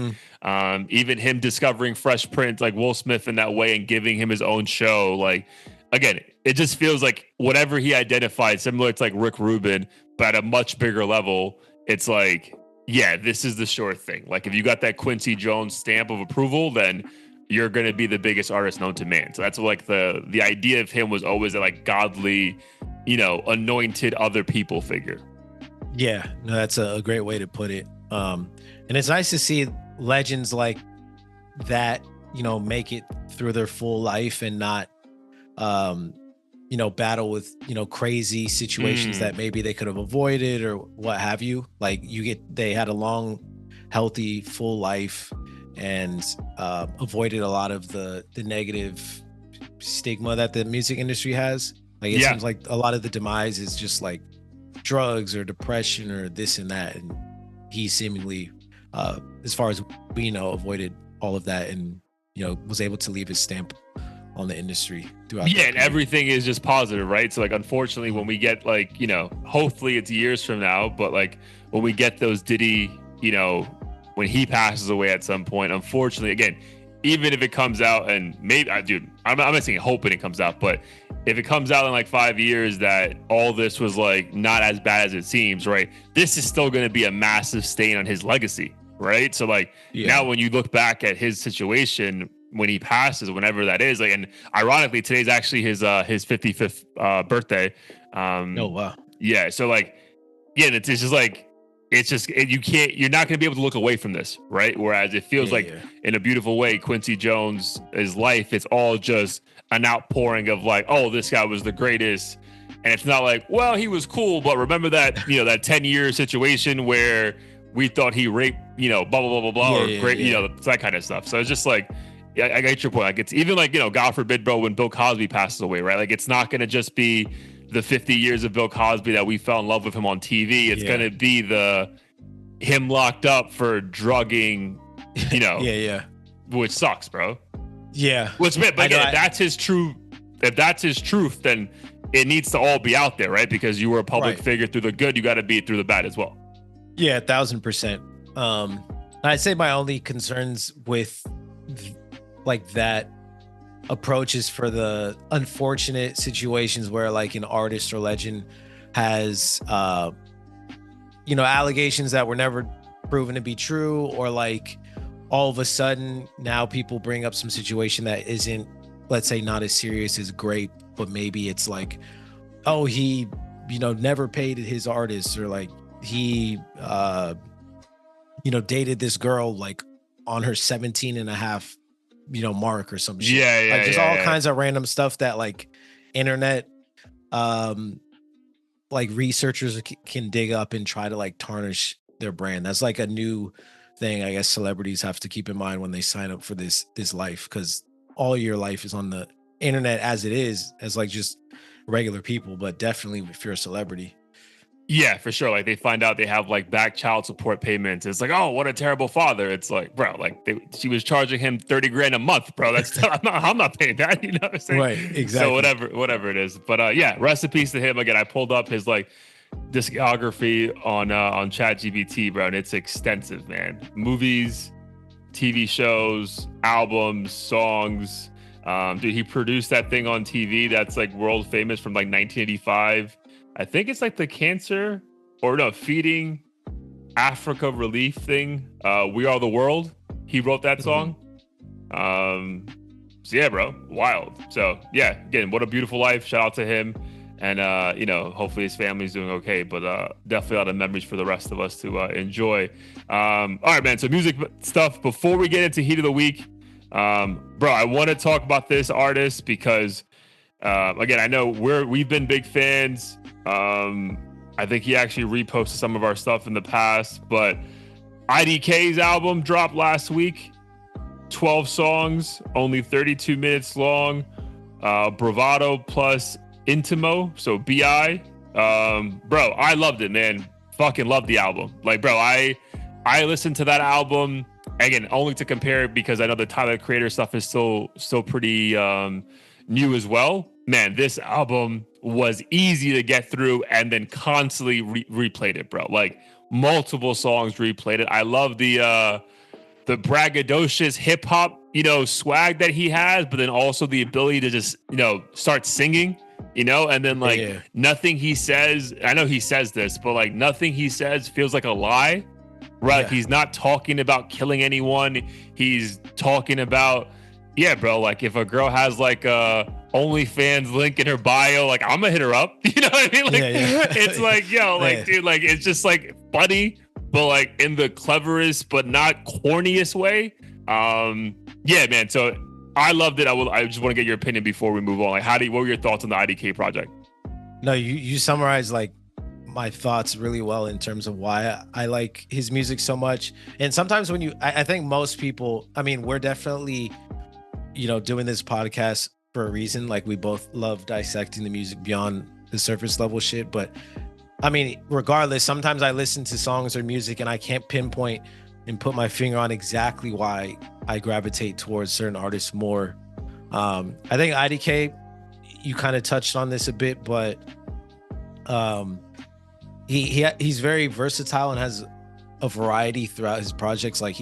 even him discovering Fresh Prince, like Will Smith in that way and giving him his own show. Like, again, it just feels like whatever he identified, similar to like Rick Rubin, but at a much bigger level. it's like, yeah, this is the sure thing. Like if you got that Quincy Jones stamp of approval, then you're going to be the biggest artist known to man. So that's like the idea of him was always a like godly, anointed other people figure. Yeah, no, that's a great way to put it. And it's nice to see legends like that, make it through their full life and not, battle with, crazy situations that maybe they could have avoided or what have you. Like they had a long, healthy, full life and avoided a lot of the negative stigma that the music industry has. Like it seems like a lot of the demise is just like drugs or depression or this and that, and he seemingly as far as we know avoided all of that and was able to leave his stamp on the industry throughout. And everything is just positive, right? So like unfortunately when we get like hopefully it's years from now, but like when we get those Diddy, when he passes away at some point, unfortunately, again, even if it comes out and maybe I'm not saying hoping it comes out, but if it comes out in like 5 years that all this was like not as bad as it seems, right? This is still going to be a massive stain on his legacy, right? So like now when you look back at his situation when he passes, whenever that is, like, and ironically today's actually his 55th birthday. Oh wow. Yeah, so like it's just like you're not going to be able to look away from this, right? Whereas it feels in a beautiful way, Quincy Jones' life, it's all just an outpouring of like, oh, this guy was the greatest. And it's not like, well, he was cool, but remember that, that 10-year situation where we thought he raped, blah, blah, blah, blah, blah, that kind of stuff. So it's just like, I get your point. Like it's even like, God forbid, bro, when Bill Cosby passes away, right? Like it's not going to just be the 50 years of Bill Cosby that we fell in love with him on TV. It's going to be him locked up for drugging, which sucks, bro. Yeah. But again, if that's his truth, then it needs to all be out there, right? Because you were a public figure through the good, you got to be it through the bad as well. Yeah, 1000%. I'd say my only concerns with like that approach is for the unfortunate situations where like an artist or legend has allegations that were never proven to be true, or like all of a sudden now people bring up some situation that isn't, let's say, not as serious as grape, but maybe it's like, oh, he never paid his artists, or like he dated this girl like on her 17 and a half mark or some shit. Like there's all kinds of random stuff that like internet like researchers can dig up and try to like tarnish their brand. That's like a new thing I guess celebrities have to keep in mind when they sign up for this life, because all your life is on the internet as it is as like just regular people, but definitely if you're a celebrity. Yeah, for sure. Like they find out they have like back child support payments. It's like, oh, what a terrible father. It's like, bro, like she was charging him 30 grand a month, bro. That's I'm not paying that. You know what I'm saying? Right. Exactly. So whatever it is. But rest in peace to him. Again, I pulled up his like discography on ChatGPT, bro, and it's extensive, man. Movies, TV shows, albums, songs. Dude, he produced that thing on TV that's like world famous from like 1985. I think it's like the cancer feeding Africa relief thing. We Are the World. He wrote that song. So yeah, bro, wild. So yeah, again, what a beautiful life. Shout out to him. And, hopefully his family's doing okay, but definitely a lot of memories for the rest of us to enjoy. All right, man. So music stuff. Before we get into Heat of the Week, bro, I want to talk about this artist because, again, I know we've been big fans. I think he actually reposted some of our stuff in the past, but IDK's album dropped last week. 12 songs, only 32 minutes long. BRAVADO plus INTiMO, so BI. Bro, I loved it, man. Fucking loved the album. Like, bro, I listened to that album again only to compare it because I know the Tyler Creator stuff is still pretty new as well. Man, this album was easy to get through and then constantly replayed it, bro. Like multiple songs replayed it. I love the braggadocious hip hop, swag that he has, but then also the ability to just, start singing you know? And then like Yeah. nothing he says, I know he says this, but like nothing he says feels like a lie, right? Yeah. He's not talking about killing anyone. He's talking about, yeah, bro, like if a girl has like a OnlyFans link in her bio, like I'm gonna hit her up. You know what I mean? Like Yeah. it's like, yo, like, Yeah. dude, like it's just like funny, but like in the cleverest but not corniest way. Yeah, man. So I loved it. I just want to get your opinion before we move on. Like, what were your thoughts on the IDK project? No, you summarized like my thoughts really well in terms of why I like his music so much. And sometimes when I think most people, I mean, we're definitely, doing this podcast for a reason. Like we both love dissecting the music beyond the surface level shit. But I mean, regardless, sometimes I listen to songs or music and I can't pinpoint and put my finger on exactly why I gravitate towards certain artists more. I think IDK, you kind of touched on this a bit, but he's very versatile and has a variety throughout his projects. Like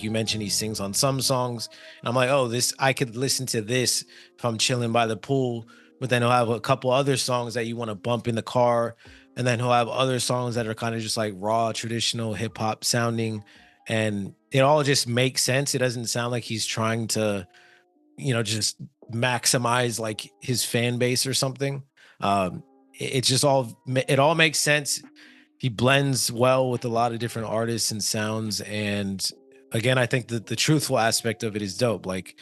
you mentioned, he sings on some songs, and I'm like, oh, this I could listen to this if I'm chilling by the pool. But then he'll have a couple other songs that you want to bump in the car, and then he'll have other songs that are kind of just like raw, traditional hip hop sounding, and it all just makes sense. It doesn't sound like he's trying to, just maximize like his fan base or something. It's just it all makes sense. He blends well with a lot of different artists and sounds. And again, I think that the truthful aspect of it is dope. Like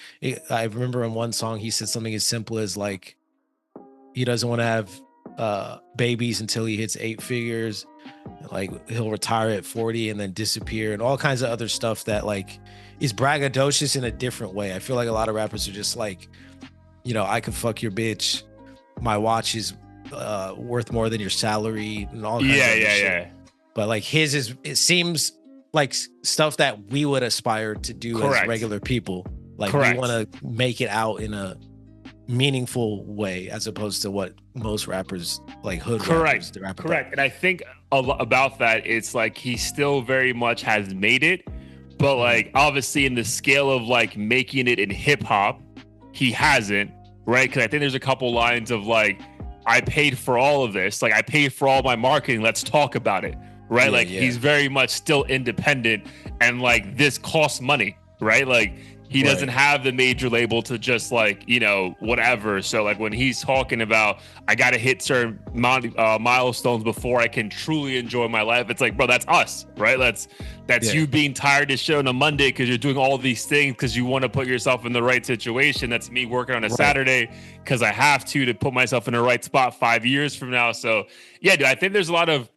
I remember in one song, he said something as simple as like, he doesn't want to have babies until he hits 8 figures. Like he'll retire at 40 and then disappear, and all kinds of other stuff that like is braggadocious in a different way. I feel like a lot of rappers are just like, I could fuck your bitch. My watch is worth more than your salary and all kinds of other shit. But like it seems like stuff that we would aspire to do as regular people. Like we want to make it out in a meaningful way as opposed to what most rappers like hood rappers rap about. And I think about that, it's like he still very much has made it, but like obviously in the scale of like making it in hip hop, he hasn't, right? Because I think there's a couple lines of like, I paid for all of this, like I paid for all my marketing, let's talk about it, right? He's very much still independent, and like this costs money, right? Like he doesn't have the major label to just like, whatever. So like when he's talking about, I got to hit certain milestones before I can truly enjoy my life, it's like, bro, that's us, right? That's you being tired of shit on a Monday because you're doing all these things because you want to put yourself in the right situation. That's me working on a Saturday because I have to put myself in the right spot 5 years from now. So yeah, dude, I think there's a lot of,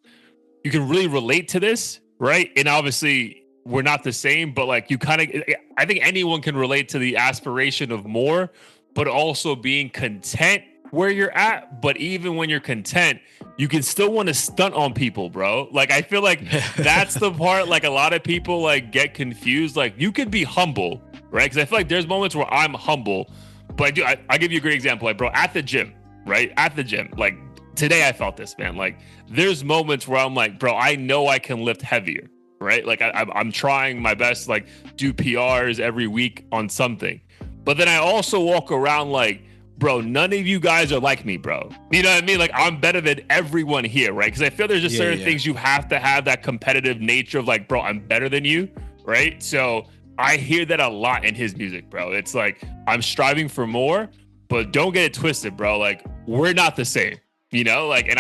you can really relate to this, right? And obviously we're not the same, but like I think anyone can relate to the aspiration of more, but also being content where you're at. But even when you're content, you can still want to stunt on people, bro. Like I feel like that's the part, like a lot of people like get confused. Like you could be humble, right? Because I feel like there's moments where I'm humble, but I'll give you a great example. Like, bro, at the gym, right? At the gym, like today I felt this, man. Like there's moments where I'm like, bro, I know I can lift heavier, right? Like I'm trying my best, like do PRs every week on something. But then I also walk around like, bro, none of you guys are like me, bro. You know what I mean? Like I'm better than everyone here, right? Because I feel there's just certain things you have to have that competitive nature of like, bro, I'm better than you, right? So I hear that a lot in his music, bro. It's like, I'm striving for more, but don't get it twisted, bro. Like we're not the same, like, and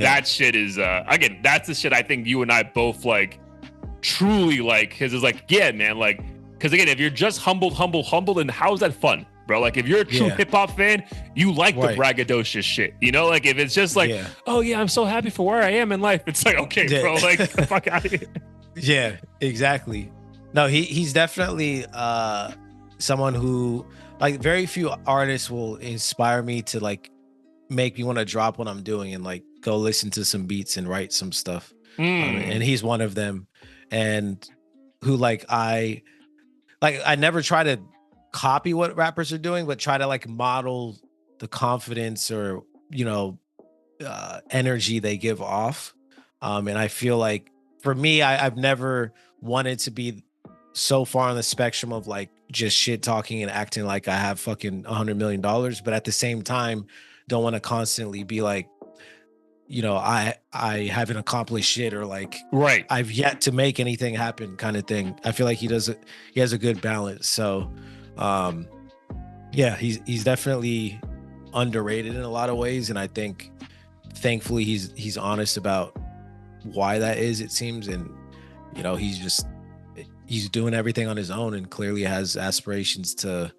that shit is, again, that's the shit I think you and I both like, truly like. His is like, yeah, man, like, because again, if you're just humbled, then how's that fun, bro? Like if you're a true hip-hop fan, you like the braggadocious shit, like if it's just like, oh yeah, I'm so happy for where I am in life, it's like, okay, bro, like fuck out of here. Yeah, exactly. No, he's definitely someone who, like, very few artists will inspire me to like make me want to drop what I'm doing and like go listen to some beats and write some stuff. And he's one of them. And who I never try to copy what rappers are doing, but try to like model the confidence or energy they give off. And I feel like for me, I've never wanted to be so far on the spectrum of like just shit talking and acting like I have fucking $100 million, but at the same time don't want to constantly be like, I haven't accomplished shit, or like Right. I've yet to make anything happen kind of thing. I feel like he has a good balance. So um yeah, he's definitely underrated in a lot of ways. And I think thankfully he's honest about why that is, it seems. And he's doing everything on his own, and clearly has aspirations to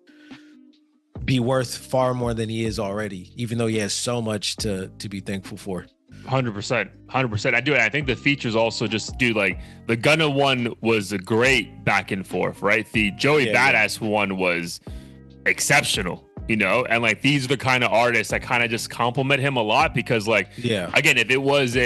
be worth far more than he is already, even though he has so much to be thankful for. 100%. I do. I think the features also just do, like, the Gunna one was a great back and forth, right? The Joey Badass one was exceptional, and like these are the kind of artists that kind of just compliment him a lot, because like, again, if it was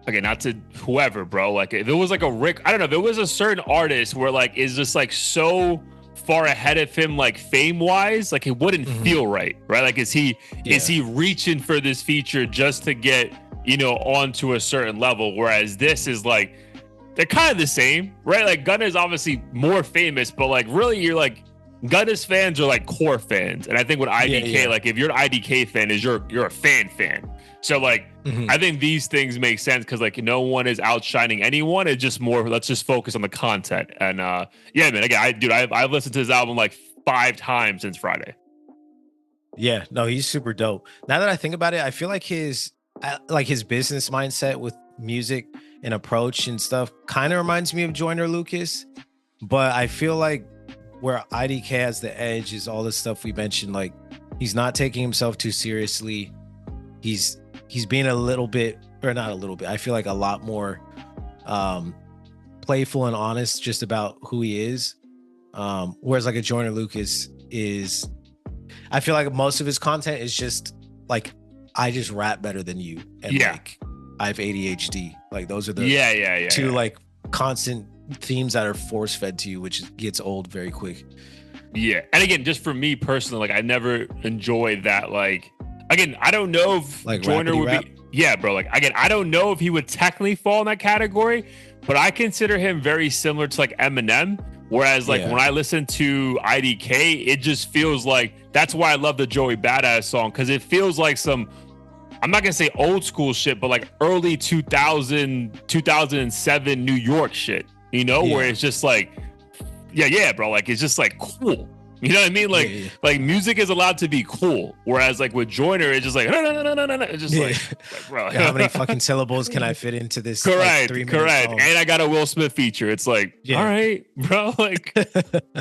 not to whoever, bro, like if it was like a Rick, I don't know, if it was a certain artist where like is just like so far ahead of him, like fame wise, like it wouldn't feel right? Like, is he reaching for this feature just to get onto a certain level, whereas this is like they're kind of the same, right? Like Gunna is obviously more famous, but like really you're like Gunna's fans are like core fans, and I think with IDK, like if you're an IDK fan, is you're a fan. So like I think these things make sense because like no one is outshining anyone. It's just more, let's just focus on the content. And yeah, man, again, I've listened to his album like 5 times since Friday. Yeah, no, he's super dope. Now that I think about it, I feel like his business mindset with music and approach and stuff kind of reminds me of Joyner Lucas. But I feel like where IDK has the edge is all the stuff we mentioned. Like, he's not taking himself too seriously. He's being a little bit, or not a little bit, I feel like a lot more playful and honest just about who he is. Whereas like a Joyner Lucas is, I feel like most of his content is just like, I just rap better than you, and like I have ADHD. Like those are the two like constant themes that are force fed to you, which gets old very quick. Yeah, and again, just for me personally, like I never enjoyed that. Like, again, I don't know if like Joyner would be. Yeah, bro. Like, again, I don't know if he would technically fall in that category, but I consider him very similar to like Eminem. Whereas, like when I listen to IDK, it just feels like, that's why I love the Joey Badass song, because it feels like some, I'm not gonna say old school shit, but like early 2007 New York shit. Where it's just like, bro. Like it's just like cool. You know what I mean? Like, like music is allowed to be cool. Whereas like with Joyner, it's just like, no. It's just like, bro. How many fucking syllables can I fit into this? Correct. Like, Correct. And I got a Will Smith feature. It's like, all right, bro, like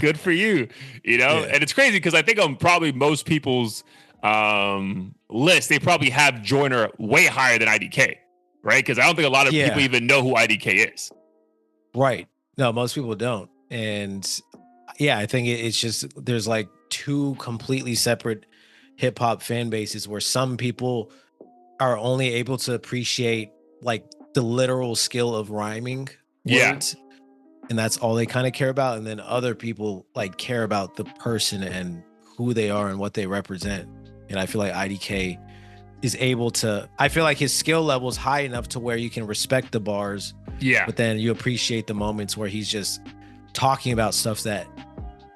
good for you. And it's crazy because I think on probably most people's list, they probably have Joyner way higher than IDK, right? Because I don't think a lot of people even know who IDK is. Right. No, most people don't. And I think it's just, there's like 2 completely separate hip hop fan bases, where some people are only able to appreciate like the literal skill of rhyming words, and that's all they kind of care about. And then other people like care about the person and who they are and what they represent. And I feel like IDK is able to, I feel like his skill level is high enough to where you can respect the bars. But then you appreciate the moments where he's just talking about stuff that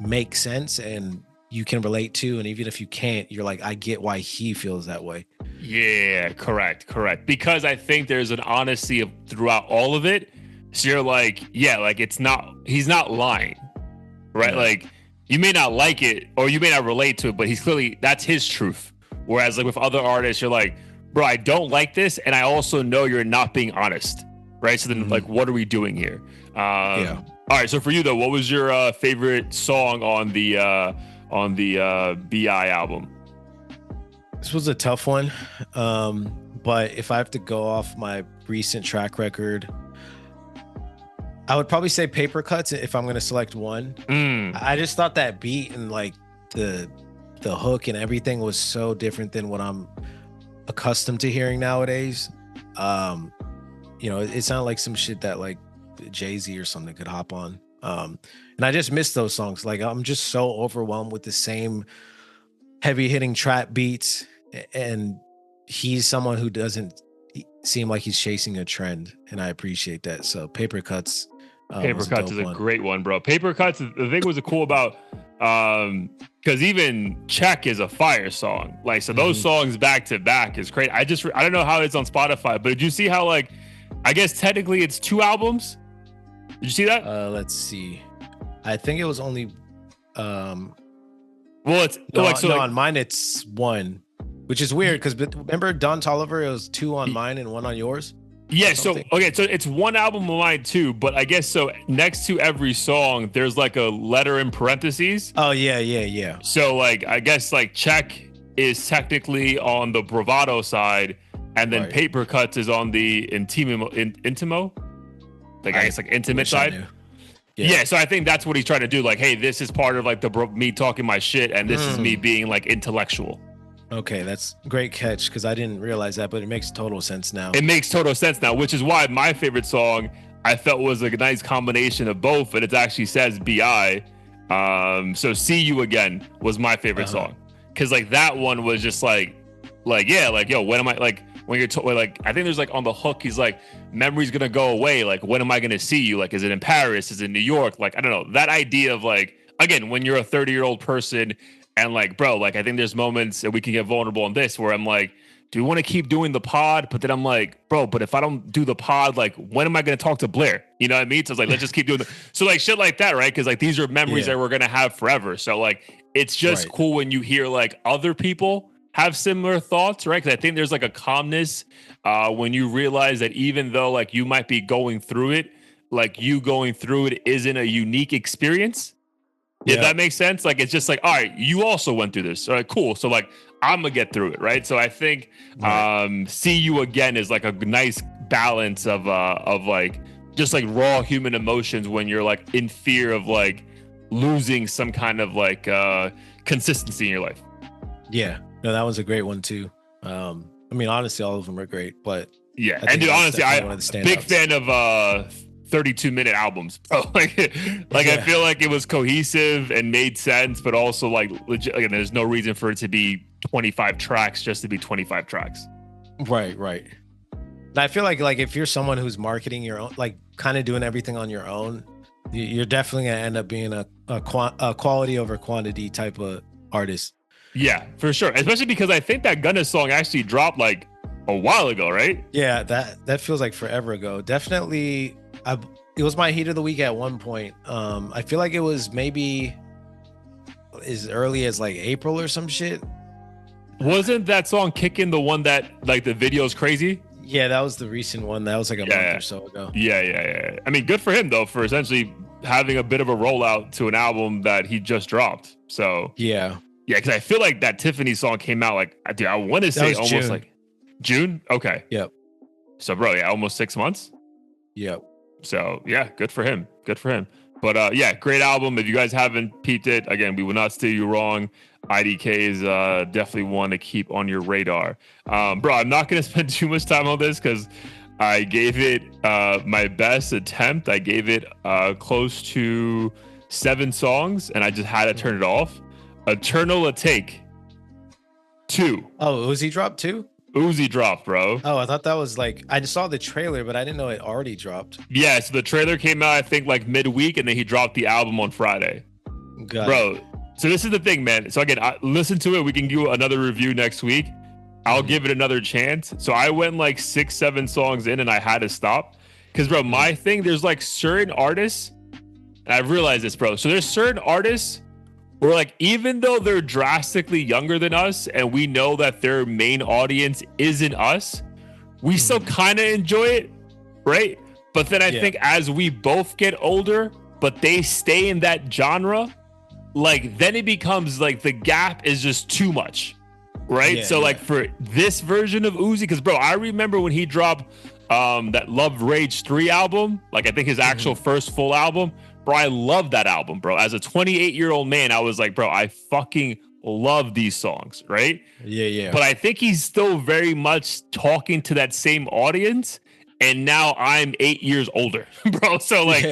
makes sense and you can relate to. And even if you can't, you're like, I get why he feels that way. Yeah, correct. Because I think there's an honesty throughout all of it. So you're like, like he's not lying, right? Like you may not like it or you may not relate to it, but he's clearly, that's his truth. Whereas like with other artists, you're like, bro, I don't like this. And I also know you're not being honest. Right. So then like, what are we doing here? All right. So for you though, what was your favorite song on the BI album? This was a tough one. But if I have to go off my recent track record, I would probably say Paper Cuts if I'm going to select one. I just thought that beat and like the hook and everything was so different than what I'm accustomed to hearing nowadays. It sounded like some shit that like Jay-Z or something could hop on. And I just miss those songs. Like I'm just so overwhelmed with the same heavy hitting trap beats, and he's someone who doesn't seem like he's chasing a trend, and I appreciate that. So Paper Cuts Paper was a Cuts dope is a one. great one, bro. Paper Cuts, the thing was cool about, because even Check is a fire song. Like, so those songs back to back is crazy. I don't know how it's on Spotify, but did you see how, like, I guess technically it's 2 albums? Did you see that? Let's see. I think it was only Well, it's no, like, so no, like, on mine it's 1, which is weird because remember Don Toliver, it was 2 on mine and 1 on yours. yeah, so okay, so it's 1 album of mine too, but I guess so next to every song there's like a letter in parentheses. Oh yeah. So like I guess like Check is technically on the Bravado side, and then Paper Cuts is on the INTiMO, like I guess like intimate side. Yeah, so I think that's what he's trying to do. Like, hey, this is part of like me talking my shit, and this is me being like intellectual. Okay, that's great catch because I didn't realize that, but it makes total sense now. It makes total sense now, which is why my favorite song I felt was a nice combination of both, and it actually says BI. So See You Again was my favorite song because like that one was just like yeah, like yo, when am I like when you're like I think there's like on the hook he's like memory's gonna go away, like when am I gonna see you, like is it in Paris, is it in New York, like I don't know, that idea of like again when you're a 30-year-old person and like bro, like I think there's moments and we can get vulnerable on this where I'm like, do we want to keep doing the pod? But then I'm like, bro, but if I don't do the pod, like when am I gonna talk to Blair? You know what I mean? So it's like let's just keep doing so like shit like that, right? Because like these are memories that we're gonna have forever. So like it's just cool when you hear like other people have similar thoughts, right? Because I think there's like a calmness when you realize that even though like you might be going through it, like you going through it isn't a unique experience. If that makes sense. Like it's just like, all right, you also went through this. All right, cool. So like I'm gonna get through it, right? So I think See You Again is like a nice balance of like just like raw human emotions when you're like in fear of like losing some kind of like consistency in your life. Yeah. No, that was a great one too. I mean, honestly, all of them are great, but yeah. And dude, honestly, I'm a big fan of 32-minute albums. Like I feel like it was cohesive and made sense, but also like legit. Again, there's no reason for it to be 25 tracks just to be 25 tracks. Right. And I feel like if you're someone who's marketing your own, like kind of doing everything on your own, you're definitely gonna end up being a quality over quantity type of artist. Yeah, for sure. Especially because I think that Gunna song actually dropped like a while ago, right? Yeah, that feels like forever ago. Definitely, it was my heat of the week at one point. I feel like it was maybe as early as like April or some shit. Wasn't that song Kicking the one that like the video is crazy? Yeah, that was the recent one. That was like a month or so ago. Yeah. I mean, good for him though for essentially having a bit of a rollout to an album that he just dropped. So yeah, because I feel like that Tiffany song came out like dude, I want to say almost June. Like June. Okay. Yep. So bro, almost 6 months. Yep. So yeah, good for him. But yeah, great album. If you guys haven't peeped it, again, we will not steer you wrong. IDK is definitely one to keep on your radar. Bro, I'm not gonna spend too much time on this because I gave it my best attempt. I gave it close to 7 songs, and I just had to turn it off. Eternal a Take 2. Oh, Uzi dropped 2? Uzi dropped, bro. Oh, I thought that was like, I just saw the trailer, but I didn't know it already dropped. Yeah, so the trailer came out, I think, like midweek, and then he dropped the album on Friday. Bro, so this is the thing, man. So again, listen to it. We can do another review next week. I'll give it another chance. So I went like 6-7 songs in, and I had to stop. Because, bro, my thing, there's like certain artists, and I've realized this, bro. So there's certain artists where like, even though they're drastically younger than us and we know that their main audience isn't us, we still kind of enjoy it, right? But then I think as we both get older, but they stay in that genre, like then it becomes like the gap is just too much, right? Like for this version of Uzi, because bro, I remember when he dropped that Love Rage 3 album, like I think his actual first full album. Bro, I love that album, bro. As a 28-year-old man, I was like, bro, I fucking love these songs, right? Yeah. But I think he's still very much talking to that same audience. And now I'm 8 years older, bro. So like,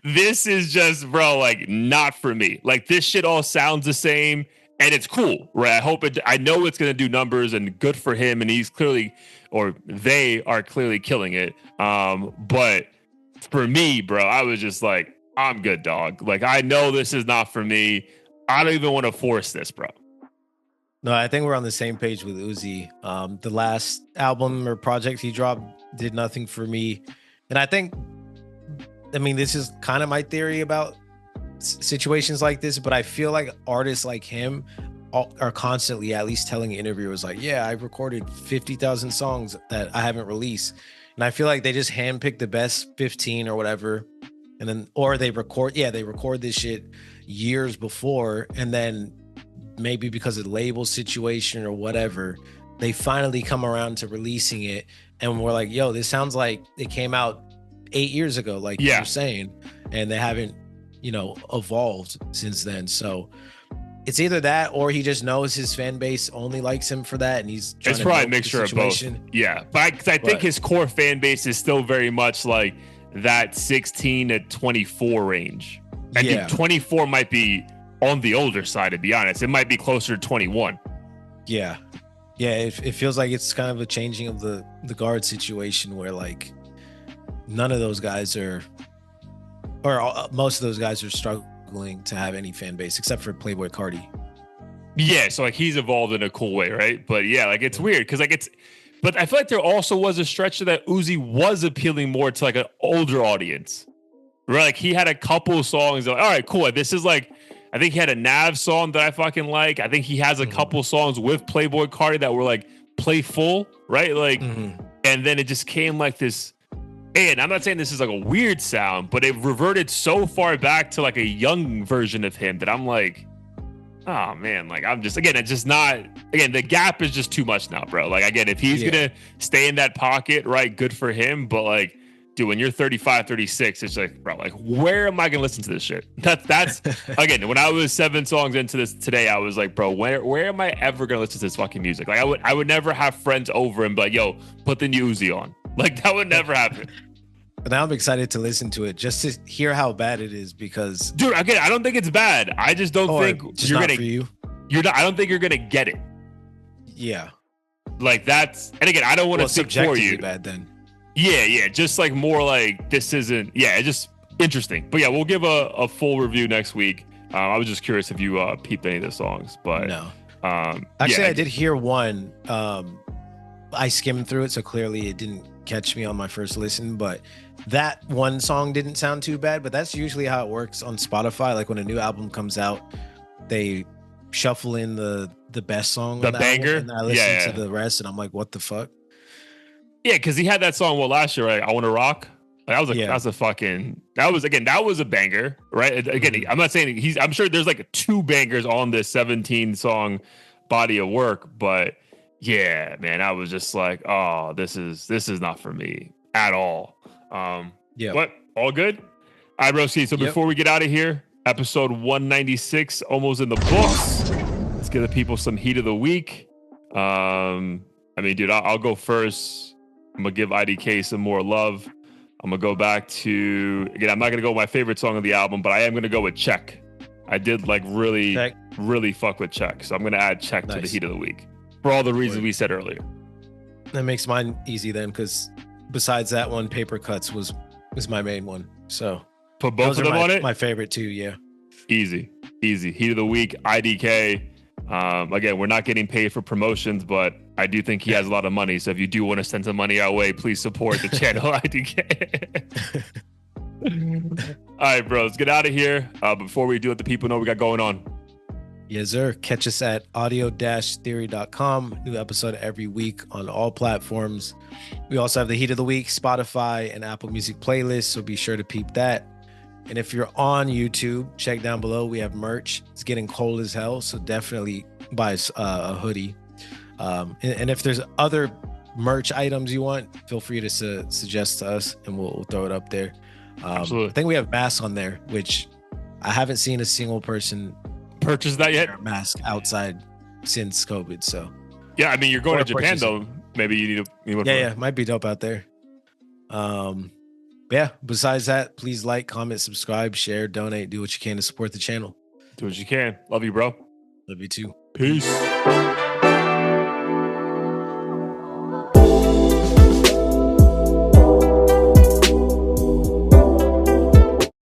this is just, bro, like not for me. Like this shit all sounds the same and it's cool, right? I know it's going to do numbers and good for him. And he's clearly, or they are clearly killing it. But for me, bro, I was just like, I'm good, dog. Like, I know this is not for me. I don't even want to force this, bro. No, I think we're on the same page with Uzi. The last album or project he dropped did nothing for me. And I mean, this is kind of my theory about situations like this, but I feel like artists like him are constantly at least telling interviewers like, yeah, I recorded 50,000 songs that I haven't released. And I feel like they just handpick the best 15 or whatever. And then, or they record this shit years before. And then maybe because of the label situation or whatever, they finally come around to releasing it. And we're like, yo, this sounds like it came out 8 years ago, like you're saying, and they haven't, evolved since then. So it's either that or he just knows his fan base only likes him for that, and he's trying it's probably a mixture of both. Yeah, but I think his core fan base is still very much like that 16 to 24 range. I think 24 might be on the older side, to be honest. It might be closer to 21. Yeah, it feels like it's kind of a changing of the guard situation where like none of those guys are, or most of those guys are struggling to have any fan base except for Playboi Carti. Yeah, so like he's evolved in a cool way, right? But yeah, like it's weird because like but I feel like there also was a stretch that Uzi was appealing more to like an older audience, right? Like he had a couple songs that, all right, cool. This is like, I think he had a Nav song that I fucking like. I think he has a couple songs with Playboi Carti that were like playful, right? Like, and then it just came like this. And I'm not saying this is like a weird sound, but it reverted so far back to like a young version of him that I'm like, oh man, like I'm just, again, it's just not, again, the gap is just too much now, bro. Like, again, if he's gonna stay in that pocket, right, good for him. But like, dude, when you're 35, 36, it's like, bro, like, where am I gonna listen to this shit? That's again, when I was 7 songs into this today, I was like, bro, where am I ever gonna listen to this fucking music? Like, I would never have friends over and be like, yo, put the new Uzi on. Like, that would never happen. But now I'm excited to listen to it just to hear how bad it is, because dude, again, I don't think it's bad. I just don't think you're gonna. You're not. I don't think you're gonna get it. Yeah. Like that's, and again, I don't want to speak for you. Bad then. Yeah. Just like more like this isn't. Yeah, it's just interesting. But yeah, we'll give a full review next week. I was just curious if you peeped any of the songs, but no. Actually, I did hear one. I skimmed through it, so clearly it didn't catch me on my first listen, but that one song didn't sound too bad. But that's usually how it works on Spotify. Like when a new album comes out, they shuffle in the best song, the banger, and I listen to the rest, and I'm like, what the fuck? Yeah, because he had that song last year, right? I Want to Rock. That was that was a banger, right? Again, I'm not saying I'm sure there's like 2 bangers on this 17 song body of work, but yeah, man, I was just like, oh, this is not for me at all. But all good. All right, Broski. So before we get out of here, episode 196 almost in the books. Let's give the people some heat of the week. I mean, dude, I'll go first. I'm gonna give IDK some more love. I'm gonna go back to, again, I'm not gonna go with my favorite song of the album, but I am gonna go with Check. I did like really fuck with Check, so I'm gonna add Check to the heat of the week for all the reasons we said earlier. That makes mine easy then, because besides that one, Paper Cuts was my main one. So put both of them on it. My favorite too. Yeah. Easy. Heat of the week, IDK. Again, we're not getting paid for promotions, but I do think he has a lot of money. So if you do want to send some money our way, please support the channel, IDK. All right, bro, let's get out of here. Before we do, let the people know we got going on. Yes, sir. Catch us at audio-theory.com. New episode every week on all platforms. We also have the Heat of the Week, Spotify, and Apple Music playlist, so be sure to peep that. And if you're on YouTube, check down below. We have merch. It's getting cold as hell, so definitely buy a hoodie. And if there's other merch items you want, feel free to suggest to us, and we'll throw it up there. Absolutely. I think we have masks on there, which I haven't seen a single person purchase that yet. Mask outside since COVID. So yeah, I mean, you're going to Japan though. Maybe you need yeah, might be dope out there. Yeah, besides that, please like, comment, subscribe, share, donate, do what you can to support the channel. Do what you can. Love you, bro. Love you too. Peace.